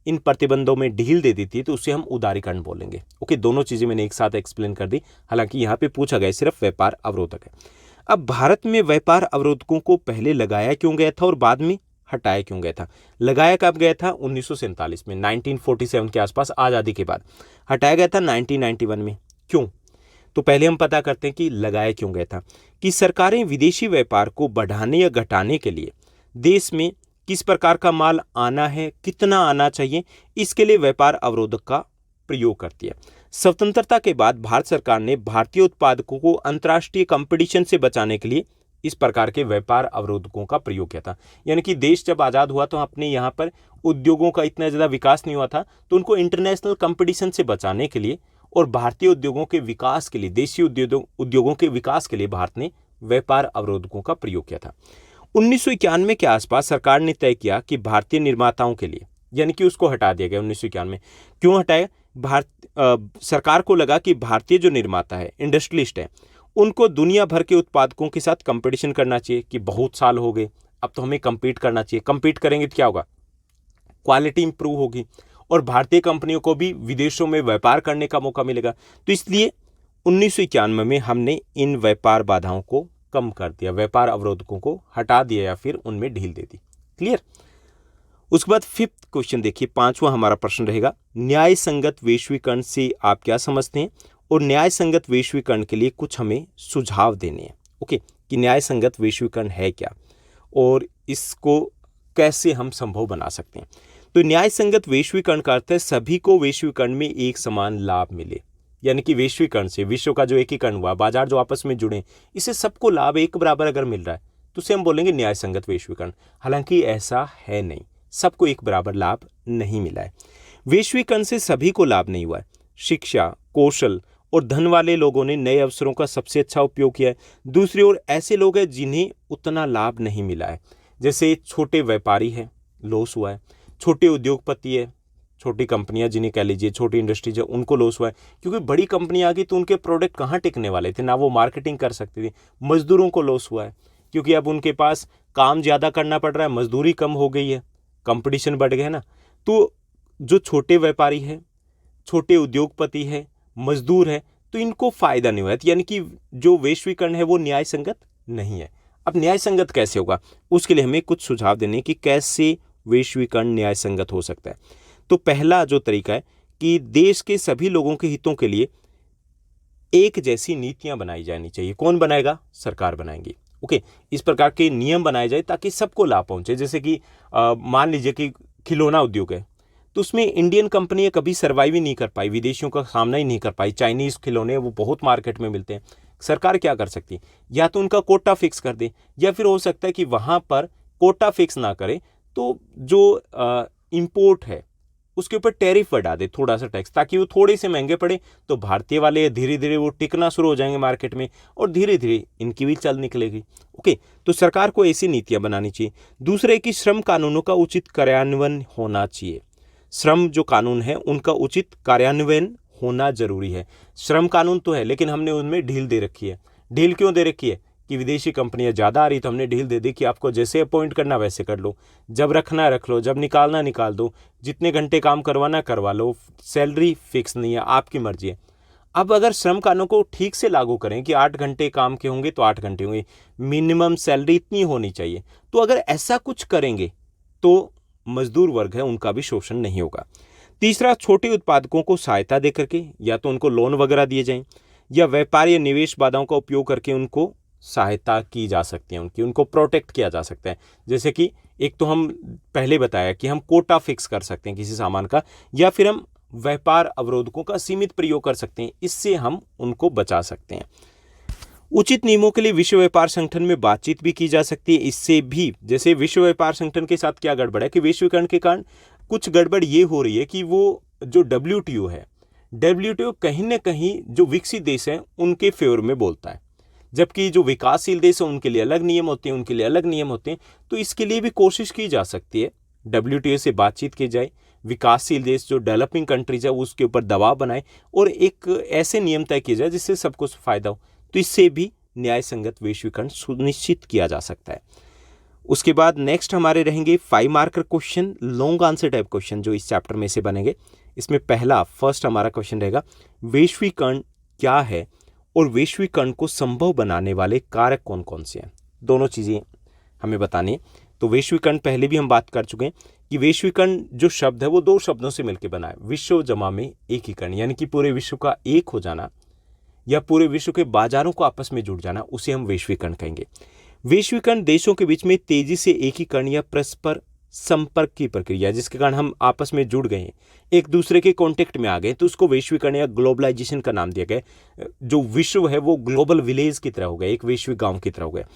इन प्रतिबंधों में ढील दे देती है, तो उसे हम उदारीकरण बोलेंगे। ओके, दोनों चीजें मैंने एक साथ एक्सप्लेन कर दी, हालांकि यहाँ पे पूछा गया सिर्फ व्यापार अवरोधक है। अब भारत में व्यापार अवरोधकों को पहले लगाया क्यों गया था और बाद में हटाया क्यों गया था? लगाया कब गया था? 1947 में, 1947 के आसपास, आज़ादी के बाद। हटाया गया था 1991 में। क्यों? तो पहले हम पता करते हैं कि लगाया क्यों गया था। कि सरकारें विदेशी व्यापार को बढ़ाने या घटाने के लिए देश में किस प्रकार का माल आना है, कितना आना चाहिए, इसके लिए व्यापार अवरोधक का प्रयोग करती है। स्वतंत्रता के बाद भारत सरकार ने भारतीय उत्पादकों को अंतर्राष्ट्रीय कंपटीशन से बचाने के लिए इस प्रकार के व्यापार अवरोधकों का प्रयोग किया था। यानी कि देश जब आज़ाद हुआ तो अपने यहाँ पर उद्योगों का इतना ज़्यादा विकास नहीं हुआ था, तो उनको इंटरनेशनल कंपटीशन से बचाने के लिए और भारतीय उद्योगों के विकास के लिए, देशी उद्योगों के विकास के लिए भारत ने व्यापार अवरोधकों का प्रयोग किया था। 1991 के आसपास सरकार ने तय किया कि भारतीय निर्माताओं के लिए, यानी कि उसको हटा दिया गया 1991। क्यों हटाया? सरकार को लगा कि भारतीय जो निर्माता है, इंडस्ट्रियलिस्ट है, उनको दुनिया भर के उत्पादकों के साथ कंपटीशन करना चाहिए कि बहुत साल हो गए, अब तो हमें compete करना चाहिए। compete करेंगे तो क्या होगा? क्वालिटी इंप्रूव होगी और भारतीय कंपनियों को भी विदेशों में व्यापार करने का मौका मिलेगा। तो इसलिए 1991 में हमने इन व्यापार बाधाओं को कम कर दिया, व्यापार अवरोधकों को हटा दिया या फिर उनमें ढील दे दी। क्लियर? उसके बाद 5th क्वेश्चन देखिए, 5वां हमारा प्रश्न रहेगा, न्याय संगत वैश्वीकरण से आप क्या समझते हैं और न्याय संगत वैश्वीकरण के लिए कुछ हमें सुझाव देने हैं। ओके, कि न्याय संगत वैश्वीकरण है क्या और इसको कैसे हम संभव बना सकते हैं। तो न्याय संगत वैश्वीकरण का अर्थ है सभी को वैश्वीकरण में एक समान लाभ मिले, यानी कि वैश्वीकरण से विश्व का जो एकीकरण हुआ, बाजार जो आपस में जुड़े, इससे सबको लाभ एक बराबर अगर मिल रहा है तो उसे हम बोलेंगे न्याय संगत वैश्वीकरण। हालांकि ऐसा है नहीं, सबको एक बराबर लाभ नहीं मिला है। वैश्वीकरण से सभी को लाभ नहीं हुआ है। शिक्षा, कौशल और धन वाले लोगों ने नए अवसरों का सबसे अच्छा उपयोग किया है। दूसरी ओर ऐसे लोग हैं जिन्हें उतना लाभ नहीं मिला है, जैसे छोटे व्यापारी हैं, लॉस हुआ है। छोटे उद्योगपति है, छोटी कंपनियां जिन्हें कह लीजिए, छोटी इंडस्ट्रीज है, उनको लॉस हुआ है, क्योंकि बड़ी कंपनियां आ गई तो उनके प्रोडक्ट कहाँ टिकने वाले थे, ना वो मार्केटिंग कर सकते थे। मजदूरों को लॉस हुआ है, क्योंकि अब उनके पास काम ज़्यादा करना पड़ रहा है, मजदूरी कम हो गई है, कंपटीशन बढ़ गया है ना। तो जो छोटे व्यापारी है, छोटे उद्योगपति है, मजदूर है, तो इनको फायदा नहीं हुआ है। यानी कि जो वैश्वीकरण है वो न्याय संगत नहीं है। अब न्याय संगत कैसे होगा, उसके लिए हमें कुछ सुझाव देने कि कैसे वैश्वीकरण न्याय संगत हो सकता है। तो पहला जो तरीका है कि देश के सभी लोगों के हितों के लिए एक जैसी नीतियां बनाई जानी चाहिए। कौन बनाएगा? सरकार बनाएंगी। ओके, इस प्रकार के नियम बनाए जाए ताकि सबको लाभ पहुंचे। जैसे कि मान लीजिए कि खिलौना उद्योग है, तो उसमें इंडियन कंपनियां कभी सर्वाइव ही नहीं कर पाई, विदेशियों का सामना ही नहीं कर पाई। चाइनीज खिलौने वो बहुत मार्केट में मिलते हैं। सरकार क्या कर सकती है? या तो उनका कोटा फिक्स कर दे, या फिर हो सकता है कि वहां पर कोटा फिक्स ना करे तो जो इंपोर्ट है उसके ऊपर टैरिफ बढ़ा दे, थोड़ा सा टैक्स, ताकि वो थोड़े से महंगे पड़े तो भारतीय वाले धीरे धीरे वो टिकना शुरू हो जाएंगे मार्केट में और धीरे धीरे इनकी भी चल निकलेगी। ओके, तो सरकार को ऐसी नीतियां बनानी चाहिए। दूसरे कि श्रम कानूनों का उचित कार्यान्वयन होना चाहिए। श्रम जो कानून है उनका उचित कार्यान्वयन होना जरूरी है। श्रम कानून तो है लेकिन हमने उनमें ढील दे रखी है। ढील क्यों दे रखी है? कि विदेशी कंपनियां ज़्यादा आ रही तो हमने ढील दे दी कि आपको जैसे अपॉइंट करना वैसे कर लो, जब रखना रख लो, जब निकालना निकाल दो, जितने घंटे काम करवाना करवा लो, सैलरी फिक्स नहीं है, आपकी मर्जी है। अब अगर श्रम कानून को ठीक से लागू करें कि 8 घंटे काम के होंगे तो 8 घंटे होंगे, मिनिमम सैलरी इतनी होनी चाहिए, तो अगर ऐसा कुछ करेंगे तो मजदूर वर्ग है उनका भी शोषण नहीं होगा। तीसरा, छोटे उत्पादकों को सहायता दे करके, या तो उनको लोन वगैरह दिए जाएं या व्यापार या निवेश बाधाओं का उपयोग करके उनको सहायता की जा सकती है, उनको प्रोटेक्ट किया जा सकता है। जैसे कि एक तो हम पहले बताया कि हम कोटा फिक्स कर सकते हैं किसी सामान का, या फिर हम व्यापार अवरोधकों का सीमित प्रयोग कर सकते हैं, इससे हम उनको बचा सकते हैं। उचित नियमों के लिए विश्व व्यापार संगठन में बातचीत भी की जा सकती है। इससे भी, जैसे विश्व व्यापार संगठन के साथ क्या गड़बड़ है कि वैश्वीकरण के कारण कुछ गड़बड़ ये हो रही है कि वो जो WTO है, WTO कहीं ना कहीं जो विकसित देश हैं उनके फेवर में बोलता है, जबकि जो विकासशील देश हैं उनके लिए अलग नियम होते हैं, उनके लिए अलग नियम होते हैं। तो इसके लिए भी कोशिश की जा सकती है, WTO से बातचीत की जाए, विकासशील देश जो डेवलपिंग कंट्रीज है उसके ऊपर दबाव बनाए और एक ऐसे नियम तय किए जाए जिससे सबको फायदा हो। तो इससे भी न्याय संगत वैश्वीकरण सुनिश्चित किया जा सकता है। उसके बाद नेक्स्ट हमारे रहेंगे 5 marker question, long answer type question जो इस चैप्टर में से बनेंगे। इसमें फर्स्ट हमारा क्वेश्चन रहेगा, वैश्वीकरण क्या है और वैश्वीकरण को संभव बनाने वाले कारक कौन कौन से हैं। दोनों चीज़ें हमें बतानी है। तो वैश्वीकरण पहले भी हम बात कर चुके हैं कि वैश्वीकरण जो शब्द है वो 2 शब्दों से मिलकर बना है, विश्व जमा में एकीकरण, यानी कि पूरे विश्व का एक हो जाना या पूरे विश्व के बाजारों को आपस में जुड़ जाना, उसे हम वैश्वीकरण कहेंगे। वैश्वीकरण देशों के बीच में तेजी से एकीकरण या परस्पर संपर्क की प्रक्रिया, जिसके कारण हम आपस में जुड़ गए हैं, एक दूसरे के कांटेक्ट में आ गए, तो उसको वैश्वीकरण या ग्लोबलाइजेशन का नाम दिया गया। जो विश्व है वो ग्लोबल विलेज की तरह हो गया, एक वैश्विक गांव की तरह हो गया।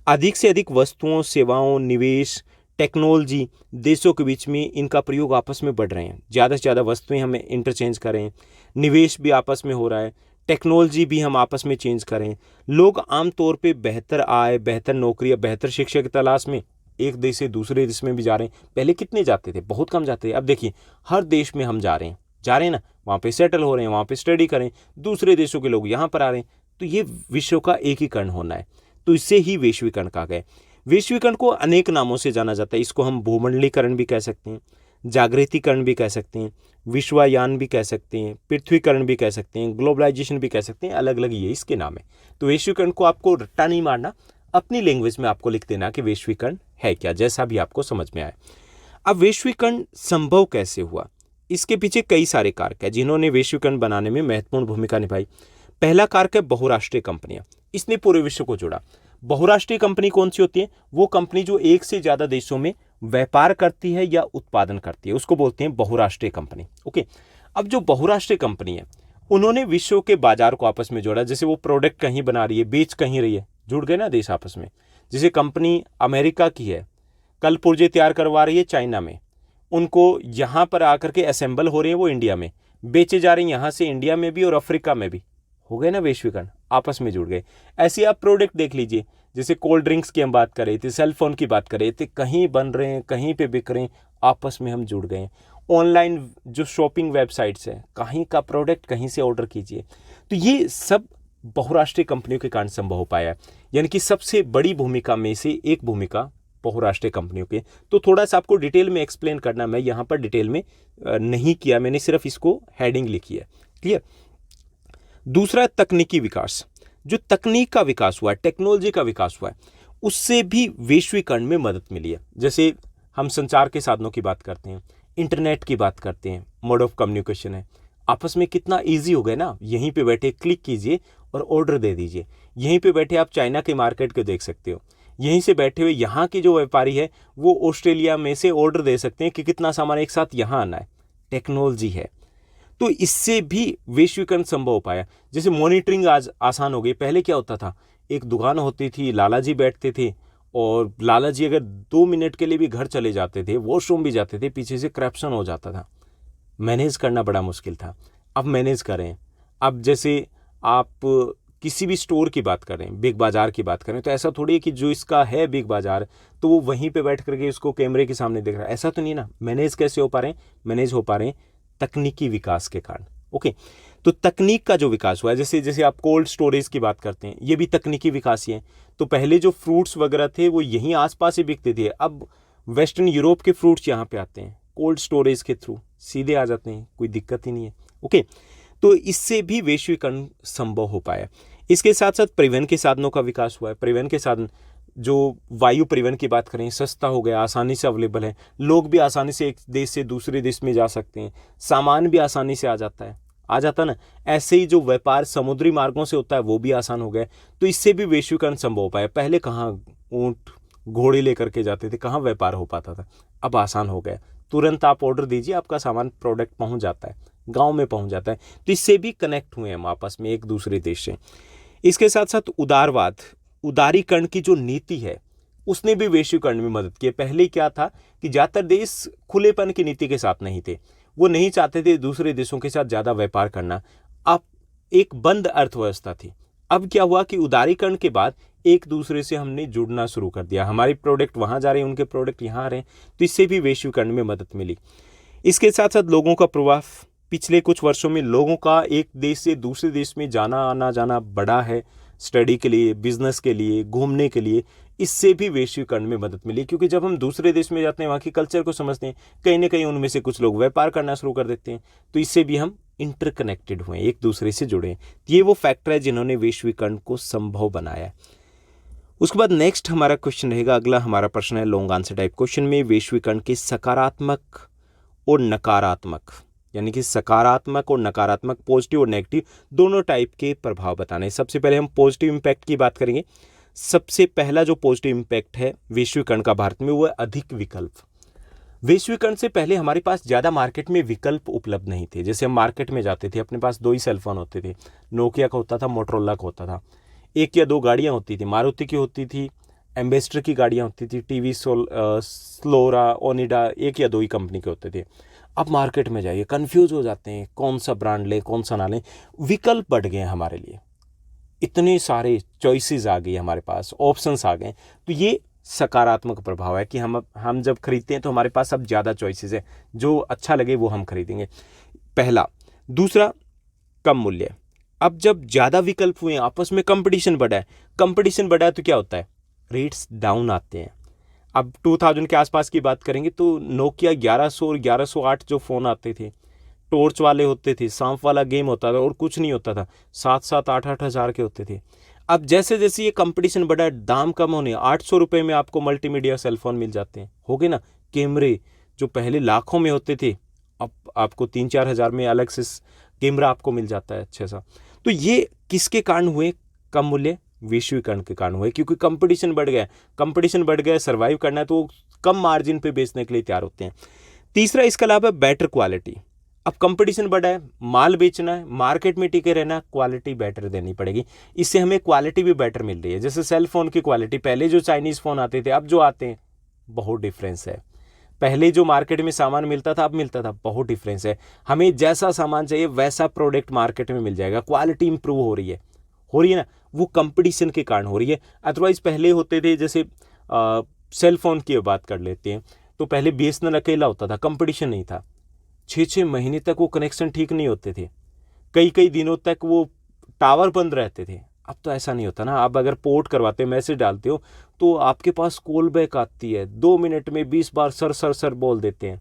अधिक से अधिक वस्तुओं, सेवाओं, निवेश, टेक्नोलॉजी देशों के बीच में इनका प्रयोग आपस में बढ़ रहे हैं। ज़्यादा से ज़्यादा वस्तुएं हमें इंटरचेंज कर रहे हैं, निवेश भी आपस में हो रहा है, टेक्नोलॉजी भी हम आपस में चेंज करें। लोग आमतौर पे बेहतर आय, बेहतर नौकरी या बेहतर शिक्षा की तलाश में एक देश से दूसरे देश में भी जा रहे हैं। पहले कितने जाते थे, बहुत कम जाते थे। अब देखिए हर देश में हम जा रहे हैं ना, वहाँ पे सेटल हो रहे हैं, वहाँ पे स्टडी करें, दूसरे देशों के लोग यहाँ पर आ रहे हैं। तो ये विश्व का एकीकरण होना है, तो इससे ही वैश्वीकरण कहा गया। वैश्वीकरण को अनेक नामों से जाना जाता है। इसको हम भूमंडलीकरण भी कह सकते हैं, जागृतिकरण भी कह सकते हैं, विश्वयान भी कह सकते हैं, पृथ्वीकरण भी कह सकते हैं, ग्लोबलाइजेशन भी कह सकते हैं। अलग अलग ये इसके नाम है। तो वैश्वीकरण को आपको रट्टा नहीं मारना, अपनी लैंग्वेज में आपको लिख देना कि वैश्वीकरण है क्या, जैसा भी आपको समझ में आए। अब वैश्वीकरण संभव कैसे हुआ, इसके पीछे कई सारे कारक हैं जिन्होंने वैश्वीकरण बनाने में महत्वपूर्ण भूमिका निभाई। पहला कारक है बहुराष्ट्रीय कंपनियां, इसने पूरे विश्व को जोड़ा। बहुराष्ट्रीय कंपनी कौन सी होती है, वो कंपनी जो एक से ज्यादा देशों में व्यापार करती है या उत्पादन करती है, उसको बोलते हैं बहुराष्ट्रीय कंपनी। ओके, अब जो बहुराष्ट्रीय कंपनी है उन्होंने विश्व के बाजार को आपस में जोड़ा। जैसे वो प्रोडक्ट कहीं बना रही है, बेच कहीं रही है, जुड़ गए ना देश आपस में। जैसे कंपनी अमेरिका की है, कल पुर्जे तैयार करवा रही है चाइना में, उनको यहाँ पर आकर के असेंबल हो रहे हैं, वो इंडिया में बेचे जा रहे हैं, यहाँ से इंडिया में भी और अफ्रीका में भी। हो गए ना वैश्वीकरण, आपस में जुड़ गए। ऐसे आप प्रोडक्ट देख लीजिए, जैसे कोल्ड ड्रिंक्स की हम बात कर रहे थे, सेल फोन की बात कर रहे थे, कहीं बन रहे हैं, कहीं पे बिक रहे हैं, आपस में हम जुड़ गए। ऑनलाइन जो शॉपिंग वेबसाइट्स हैं, कहीं का प्रोडक्ट कहीं से ऑर्डर कीजिए। तो ये सब बहुराष्ट्रीय कंपनियों के कारण संभव हो पाया है। यानी कि सबसे बड़ी भूमिका में से एक भूमिका बहुराष्ट्रीय कंपनियों के। तो थोड़ा सा आपको डिटेल में एक्सप्लेन करना, मैं यहाँ पर डिटेल में नहीं किया, मैंने सिर्फ इसको हेडिंग लिखी है। क्लियर। दूसरा, तकनीकी विकास। जो तकनीक का विकास हुआ है, टेक्नोलॉजी का विकास हुआ है, उससे भी वैश्वीकरण में मदद मिली है। जैसे हम संचार के साधनों की बात करते हैं, इंटरनेट की बात करते हैं, मोड ऑफ कम्युनिकेशन है, आपस में कितना इजी हो गया ना। यहीं पे बैठे क्लिक कीजिए और ऑर्डर दे दीजिए। यहीं पे बैठे आप चाइना के मार्केट को देख सकते हो। यहीं से बैठे हुए यहाँ के जो व्यापारी है वो ऑस्ट्रेलिया में से ऑर्डर दे सकते हैं कि कितना सामान एक साथ यहाँ आना है। टेक्नोलॉजी है, तो इससे भी वैश्वीकरण संभव हो पाया। जैसे मॉनिटरिंग आज आसान हो गई। पहले क्या होता था, एक दुकान होती थी, लाला जी बैठते थे और लाला जी अगर 2 मिनट के लिए भी घर चले जाते थे, वॉशरूम भी जाते थे, पीछे से करप्शन हो जाता था, मैनेज करना बड़ा मुश्किल था। अब मैनेज करें। अब जैसे आप किसी भी स्टोर की बात करें, बिग बाज़ार की बात करें, तो ऐसा थोड़ी है कि जो इसका है बिग बाज़ार तो वो वहीं पे बैठ करके उसको कैमरे के सामने देख रहा है। ऐसा तो नहीं ना। मैनेज कैसे हो पा रहे हैं, मैनेज हो पा रहे हैं तकनीकी विकास के कारण। ओके, तो तकनीक का जो विकास हुआ है, जैसे जैसे आप कोल्ड स्टोरेज की बात करते हैं, ये भी तकनीकी विकास ही है। तो पहले जो फ्रूट्स वगैरह थे वो यहीं आसपास ही बिकते थे, अब वेस्टर्न यूरोप के फ्रूट्स यहाँ पे आते हैं, कोल्ड स्टोरेज के थ्रू सीधे आ जाते हैं, कोई दिक्कत ही नहीं है। ओके, तो इससे भी वैश्वीकरण संभव हो पाया। इसके साथ साथ परिवहन के साधनों का विकास हुआ है। परिवहन के साधन, जो वायु परिवहन की बात करें, सस्ता हो गया, आसानी से अवेलेबल है, लोग भी आसानी से एक देश से दूसरे देश में जा सकते हैं, सामान भी आसानी से आ जाता ना। ऐसे ही जो व्यापार समुद्री मार्गों से होता है वो भी आसान हो गया। तो इससे भी वैश्वीकरण संभव हो पाया। पहले कहाँ ऊँट घोड़े लेकर के जाते थे, कहाँ व्यापार हो पाता था, अब आसान हो गया। तुरंत आप ऑर्डर दीजिए, आपका सामान प्रोडक्ट पहुँच जाता है, गाँव में पहुँच जाता है। तो इससे भी कनेक्ट हुए हम आपस में एक दूसरे देश से। इसके साथ साथ उदारवाद, उदारीकरण की जो नीति है उसने भी वैश्वीकरण में मदद की। पहले क्या था कि ज़्यादातर देश खुलेपन की नीति के साथ नहीं थे, वो नहीं चाहते थे दूसरे देशों के साथ ज़्यादा व्यापार करना। अब एक बंद अर्थव्यवस्था थी, अब क्या हुआ कि उदारीकरण के बाद एक दूसरे से हमने जुड़ना शुरू कर दिया, हमारी प्रोडक्ट वहाँ जा रहे हैं, उनके प्रोडक्ट यहाँ आ रहे हैं, तो इससे भी वैश्वीकरण में मदद मिली। इसके साथ साथ लोगों का प्रभाव, पिछले कुछ वर्षों में लोगों का एक देश से दूसरे देश में जाना आना जाना बढ़ा है, स्टडी के लिए, बिजनेस के लिए, घूमने के लिए, इससे भी वैश्वीकरण में मदद मिली। क्योंकि जब हम दूसरे देश में जाते हैं, वहाँ की कल्चर को समझते हैं, कहीं ना कहीं उनमें से कुछ लोग व्यापार करना शुरू कर देते हैं, तो इससे भी हम इंटरकनेक्टेड हुए, एक दूसरे से जुड़े। ये वो फैक्टर है जिन्होंने वैश्वीकरण को संभव बनाया है। उसके बाद नेक्स्ट हमारा क्वेश्चन रहेगा, अगला हमारा प्रश्न है लॉन्ग आंसर टाइप क्वेश्चन में, वैश्वीकरण के सकारात्मक और नकारात्मक, यानी कि सकारात्मक और नकारात्मक, पॉजिटिव और नेगेटिव दोनों टाइप के प्रभाव बताने। सबसे पहले हम पॉजिटिव इम्पैक्ट की बात करेंगे। सबसे पहला जो पॉजिटिव इम्पैक्ट है वैश्वीकरण का भारत में, वो है अधिक विकल्प। वैश्वीकरण से पहले हमारे पास ज़्यादा मार्केट में विकल्प उपलब्ध नहीं थे। जैसे हम मार्केट में जाते थे, अपने पास 2 ही सेलफोन होते थे, नोकिया का होता था, मोटरोला का होता था, 1 या 2 गाड़ियाँ होती थी, मारुति की होती थी, एम्बेसडर की गाड़ियाँ होती थी, टीवी स्लोरा, ओनिडा, 1 या 2 ही कंपनी के होते थे। अब मार्केट में जाइए, कंफ्यूज हो जाते हैं, कौन सा ब्रांड लें, कौन सा ना लें। विकल्प बढ़ गए हैं हमारे लिए, इतने सारे चॉइसेस आ गई हमारे पास, ऑप्शंस आ गए। तो ये सकारात्मक प्रभाव है कि हम जब खरीदते हैं तो हमारे पास अब ज़्यादा चॉइसेस है, जो अच्छा लगे वो हम खरीदेंगे, पहला। दूसरा, कम मूल्य। अब जब ज़्यादा विकल्प हुए, आपस में कंपटीशन बढ़ा है, तो क्या होता है, रेट्स डाउन आते हैं। अब 2000 के आसपास की बात करेंगे तो नोकिया 1100 और 1108 जो फ़ोन आते थे, टॉर्च वाले होते थे, सांप वाला गेम होता था और कुछ नहीं होता था, 7-7, 8-8 हज़ार के होते थे। अब जैसे जैसे ये कंपटीशन बढ़ा, दाम कम होने, 800 रुपये में आपको मल्टीमीडिया सेलफोन मिल जाते हैं, हो गए ना। कैमरे जो पहले लाखों में होते थे, अब आपको 3-4 हज़ार में अलग से कैमरा आपको मिल जाता है अच्छा सा। तो ये किसके कारण हुए कम मूल्य? वैश्वीकरण के कारण हुए, क्योंकि कंपटीशन बढ़ गया, सर्वाइव करना है तो कम मार्जिन पे बेचने के लिए तैयार होते हैं। तीसरा इसका लाभ है बेटर क्वालिटी। अब कंपटीशन बढ़ा है, माल बेचना है, मार्केट में टिके रहना, क्वालिटी बेटर देनी पड़ेगी, इससे हमें क्वालिटी भी बेटर मिल रही है। जैसे सेल फोन की क्वालिटी, पहले जो चाइनीज़ फ़ोन आते थे, अब जो आते हैं, बहुत डिफरेंस है। पहले जो मार्केट में सामान मिलता था, अब मिलता था, बहुत डिफरेंस है। हमें जैसा सामान चाहिए वैसा प्रोडक्ट मार्केट में मिल जाएगा, क्वालिटी इंप्रूव हो रही है ना, वो कंपटीशन के कारण हो रही है। अदरवाइज पहले होते थे, जैसे सेल फोन की बात कर लेते हैं, तो पहले BSNL अकेला होता था, कंपटीशन नहीं था, 6-6 महीने तक वो कनेक्शन ठीक नहीं होते थे, कई दिनों तक वो टावर बंद रहते थे। अब तो ऐसा नहीं होता ना, आप अगर पोर्ट करवाते हो, मैसेज डालते हो, तो आपके पास कॉल बैक आती है, 2 मिनट में 20 बार सर बोल देते हैं।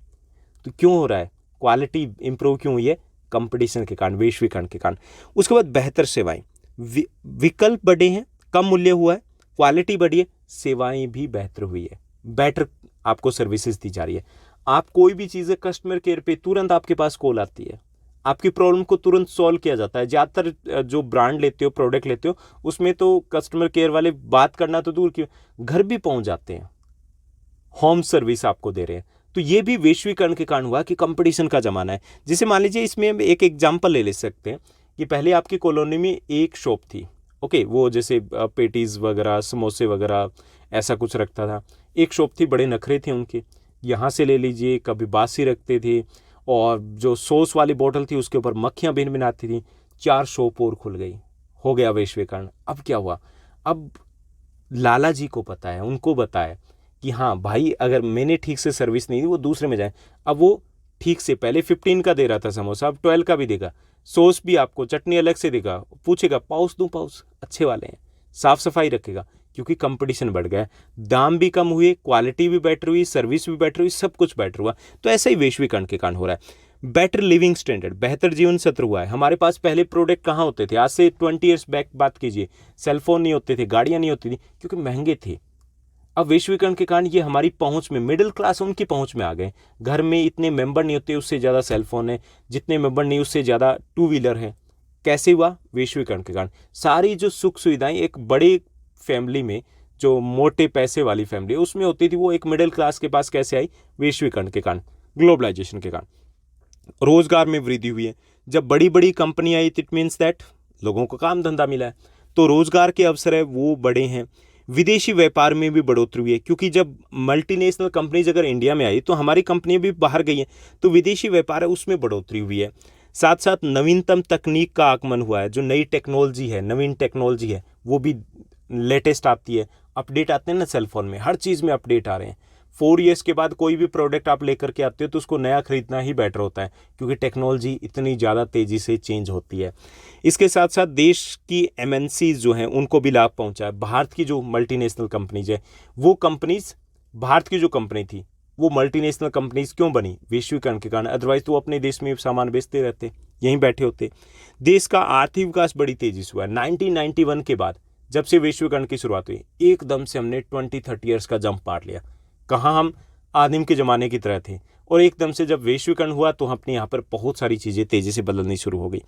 तो क्यों हो रहा है? क्वालिटी इंप्रूव क्यों हुई है? कंपटीशन के कारण, वैश्वीकरण के कारण। उसके बाद बेहतर सेवाएं, विकल्प बढ़े हैं, कम मूल्य हुआ है, क्वालिटी बढ़ी है, सेवाएं भी बेहतर हुई है, बेटर आपको सर्विसेज दी जा रही है। आप कोई भी चीज़ है, कस्टमर केयर पे तुरंत आपके पास कॉल आती है, आपकी प्रॉब्लम को तुरंत सॉल्व किया जाता है। ज़्यादातर जो ब्रांड लेते हो, प्रोडक्ट लेते हो, उसमें तो कस्टमर केयर वाले बात करना तो दूर की, घर भी पहुंच जाते हैं, होम सर्विस आपको दे रहे हैं। तो ये भी वैश्वीकरण के कारण हुआ कि कंपटीशन का ज़माना है। जैसे मान लीजिए, इसमें हम एक एग्जाम्पल ले सकते हैं कि पहले आपकी कॉलोनी में एक शॉप थी, ओके, वो जैसे पेटीज़ वगैरह, समोसे वगैरह ऐसा कुछ रखता था, एक शॉप थी, बड़े नखरे थे उनके, यहाँ से ले लीजिए, कभी बासी रखते थे, और जो सॉस वाली बोतल थी उसके ऊपर मक्खियाँ भिन भिनाती थी। 4 शॉप और खुल गई, हो गया वैश्वीकरण। अब क्या हुआ? अब लाला जी को पता है, उनको बताया कि हाँ भाई, अगर मैंने ठीक से सर्विस नहीं दी, वो दूसरे में जाए। अब वो ठीक से, पहले 15 का दे रहा था समोसा, अब 12 का भी देगा, सॉस भी आपको, चटनी अलग से देगा, पूछेगा पाउच दूं, पाउच अच्छे वाले हैं, साफ सफाई रखेगा, क्योंकि कंपटीशन बढ़ गया, दाम भी कम हुए, क्वालिटी भी बेटर हुई, सर्विस भी बेटर हुई, सब कुछ बेटर हुआ। तो ऐसा ही वैश्वीकरण के कारण हो रहा है। बेटर लिविंग स्टैंडर्ड, बेहतर जीवन सत्र हुआ है। हमारे पास पहले प्रोडक्ट कहाँ होते थे? आज से 20 ईयर्स बैक बात कीजिए, सेलफोन नहीं होते थे, गाड़ियाँ नहीं होती थी, क्योंकि महंगे थे। अब वैश्वीकरण के कारण ये हमारी पहुंच में, मिडिल क्लास उनकी पहुंच में आ गए। घर में इतने मेंबर नहीं होते, उससे ज़्यादा सेलफोन है, जितने मेंबर नहीं उससे ज़्यादा 2 व्हीलर है। कैसे हुआ? वैश्वीकरण के कारण। सारी जो सुख सुविधाएं एक बड़े फैमिली में, जो मोटे पैसे वाली फैमिली है उसमें होती थी, वो एक मिडिल क्लास के पास कैसे आई? वैश्वीकरण के कारण, ग्लोबलाइजेशन के कारण। रोजगार में वृद्धि हुई है। जब बड़ी बड़ी company I, it means that लोगों को काम धंधा मिला है, तो रोजगार के अवसर है वो बड़े हैं। विदेशी व्यापार में भी बढ़ोतरी हुई है, क्योंकि जब मल्टीनेशनल कंपनीज अगर इंडिया में आई तो हमारी कंपनियां भी बाहर गई हैं, तो विदेशी व्यापार है उसमें बढ़ोतरी हुई है। साथ साथ नवीनतम तकनीक का आगमन हुआ है, जो नई टेक्नोलॉजी है, नवीन टेक्नोलॉजी है, वो भी लेटेस्ट आती है। अपडेट आते हैं ना सेल फोन में, हर चीज़ में अपडेट आ रहे हैं। 4 ईयर्स के बाद कोई भी प्रोडक्ट आप लेकर के आते हो तो उसको नया खरीदना ही बेटर होता है, क्योंकि टेक्नोलॉजी इतनी ज़्यादा तेज़ी से चेंज होती है। इसके साथ साथ देश की MNCs जो हैं उनको भी लाभ पहुंचा है। भारत की जो मल्टीनेशनल कंपनीज है, वो कंपनीज, भारत की जो कंपनी थी वो मल्टीनेशनल कंपनीज क्यों बनी? वैश्वीकरण के कारण। अदरवाइज तो वो अपने देश में सामान बेचते रहते, यहीं बैठे होते। देश का आर्थिक विकास बड़ी तेजी से हुआ है। 1991 के बाद जब से वैश्वीकरण की शुरुआत हुई, एकदम से हमने 20-30 ईयर्स का जंप मार लिया। कहाँ हम आदिम के ज़माने की तरह थे, और एकदम से जब वैश्वीकरण हुआ तो अपने यहाँ पर बहुत सारी चीज़ें तेज़ी से बदलनी शुरू हो गई।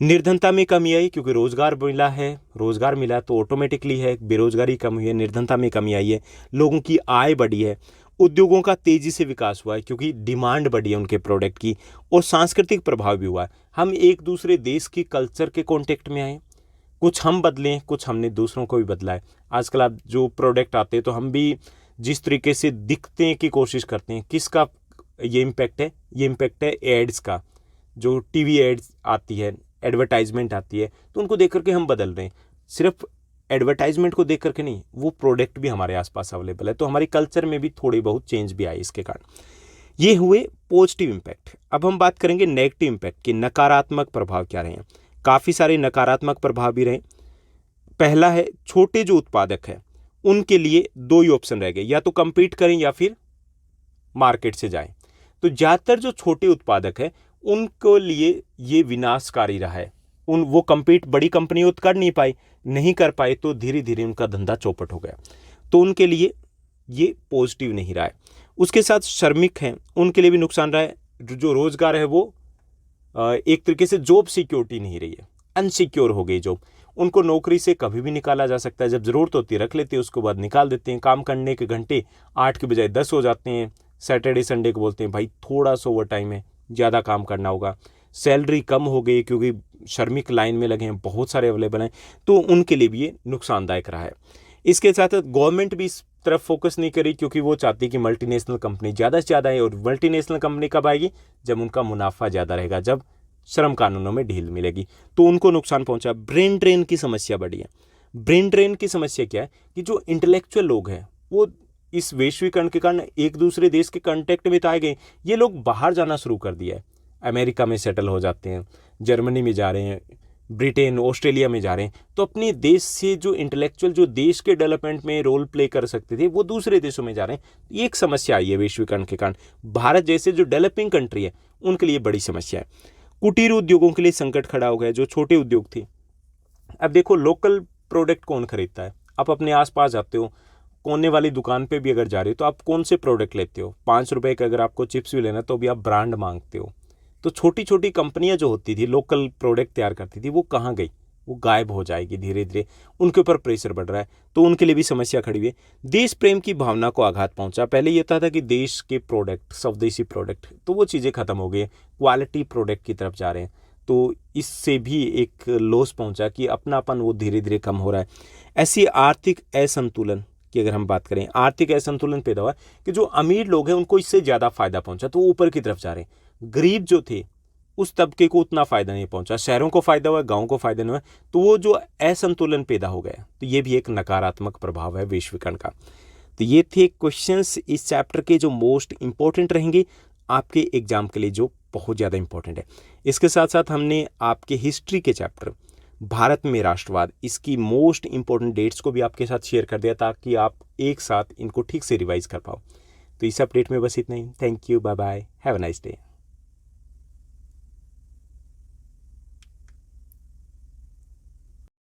निर्धनता में कमी आई, क्योंकि रोजगार मिला है, रोजगार मिला तो ऑटोमेटिकली है, बेरोजगारी कम हुई है, निर्धनता में कमी आई है, लोगों की आय बढ़ी है, उद्योगों का तेजी से विकास हुआ है क्योंकि डिमांड बढ़ी है उनके प्रोडक्ट की, और सांस्कृतिक प्रभाव भी हुआ है। हम एक दूसरे देश की कल्चर के कॉन्टेक्ट में आए, कुछ हम बदले, कुछ हमने दूसरों को भी बदला है। आजकल आप जो प्रोडक्ट आते हैं तो हम भी जिस तरीके से दिखते की कोशिश करते हैं, किसका ये इम्पैक्ट है? ये इम्पैक्ट है एड्स का। जो टीवी एड्स आती है, एडवर्टाइजमेंट आती है, तो उनको देख करके हम बदल रहे हैं। सिर्फ एडवर्टाइजमेंट को देख करके नहीं, वो प्रोडक्ट भी हमारे आसपास अवेलेबल है, तो हमारी कल्चर में भी थोड़ी बहुत चेंज भी आई इसके कारण। ये हुए पॉजिटिव इम्पैक्ट। अब हम बात करेंगे नेगेटिव इम्पैक्ट के, नकारात्मक प्रभाव क्या रहे हैं। काफ़ी सारे नकारात्मक प्रभाव भी रहे। पहला है, छोटे जो उत्पादक हैं उनके लिए 2 ही ऑप्शन रह गए, या तो compete करें या फिर मार्केट से जाएं। तो ज़्यादातर जो छोटे उत्पादक हैं उनको लिए ये विनाशकारी रहा है। वो compete बड़ी कंपनियों कर नहीं कर पाए, तो धीरे धीरे उनका धंधा चौपट हो गया, तो उनके लिए ये पॉजिटिव नहीं रहा है। उसके साथ श्रमिक हैं, उनके लिए भी नुकसान रहा है। जो रोजगार है वो एक तरीके से जॉब सिक्योरिटी नहीं रही है, अनसिक्योर हो गई जॉब। उनको नौकरी से कभी भी निकाला जा सकता है, जब ज़रूरत होती है रख लेते हैं, उसके बाद निकाल देते हैं। काम करने के घंटे 8 के बजाय 10 हो जाते हैं। सैटरडे संडे को बोलते हैं भाई थोड़ा सा ओवर टाइम है, ज़्यादा काम करना होगा। सैलरी कम हो गई क्योंकि श्रमिक लाइन में लगे हैं, बहुत सारे अवेलेबल हैं, तो उनके लिए भी ये नुकसानदायक रहा है। इसके साथ गवर्नमेंट भी इस तरफ फोकस नहीं करी, क्योंकि वो चाहती है कि मल्टीनेशनल कंपनी ज़्यादा से ज़्यादा है, और मल्टीनेशनल कंपनी कब आएगी? जब उनका मुनाफा ज़्यादा रहेगा, जब श्रम कानूनों में ढील मिलेगी, तो उनको नुकसान पहुंचा। ब्रेन ड्रेन की समस्या बढ़ी है। ब्रेन ड्रेन की समस्या क्या है कि जो इंटेलेक्चुअल लोग हैं वो इस वैश्वीकरण के कारण एक दूसरे देश के कांटेक्ट में तो आ गए, ये लोग बाहर जाना शुरू कर दिया है। अमेरिका में सेटल हो जाते हैं, जर्मनी में जा रहे हैं, ब्रिटेन, ऑस्ट्रेलिया में जा रहे हैं, तो अपने देश से जो इंटेलेक्चुअल जो देश के डेवलपमेंट में रोल प्ले कर सकते थे वो दूसरे देशों में जा रहे हैं। ये एक समस्या आई है वैश्वीकरण के कारण। भारत जैसे जो डेवलपिंग कंट्री है उनके लिए बड़ी समस्या है। कुटीर उद्योगों के लिए संकट खड़ा हो गया, जो छोटे उद्योग थे। अब देखो, लोकल प्रोडक्ट कौन खरीदता है? आप अपने आसपास जाते हो, कोने वाली दुकान पे भी अगर जा रहे हो तो आप कौन से प्रोडक्ट लेते हो? 5 रुपए का अगर आपको चिप्स भी लेना तो भी आप ब्रांड मांगते हो। तो छोटी छोटी कंपनियां जो होती थी, लोकल प्रोडक्ट तैयार करती थी, वो कहाँ गई? वो गायब हो जाएगी धीरे धीरे। उनके ऊपर प्रेशर बढ़ रहा है, तो उनके लिए भी समस्या खड़ी हुई है। देश प्रेम की भावना को आघात पहुंचा। पहले ये था कि देश के प्रोडक्ट, स्वदेशी प्रोडक्ट, तो वो चीज़ें खत्म हो गई, क्वालिटी प्रोडक्ट की तरफ जा रहे हैं, तो इससे भी एक लॉस पहुंचा कि अपनापन वो धीरे धीरे कम हो रहा है। ऐसी आर्थिक असंतुलन की अगर हम बात करें, आर्थिक असंतुलन पैदा हुआ कि जो अमीर लोग हैं उनको इससे ज़्यादा फायदा पहुंचा, तो वो ऊपर की तरफ जा रहे हैं। गरीब जो थे उस तबके को उतना फायदा नहीं पहुंचा। शहरों को फायदा हुआ, गांव को फायदा नहीं हुआ, तो वो जो असंतुलन पैदा हो गया, तो ये भी एक नकारात्मक प्रभाव है वैश्वीकरण का। तो ये थे क्वेश्चंस इस चैप्टर के जो मोस्ट इंपॉर्टेंट रहेंगे आपके एग्जाम के लिए, जो बहुत ज़्यादा इंपॉर्टेंट है। इसके साथ साथ हमने आपके हिस्ट्री के चैप्टर भारत में राष्ट्रवाद, इसकी मोस्ट इंपॉर्टेंट डेट्स को भी आपके साथ शेयर कर दिया, ताकि आप एक साथ इनको ठीक से रिवाइज कर पाओ। तो इस अपडेट में बस इतना ही। Thank you, bye bye, have a nice day.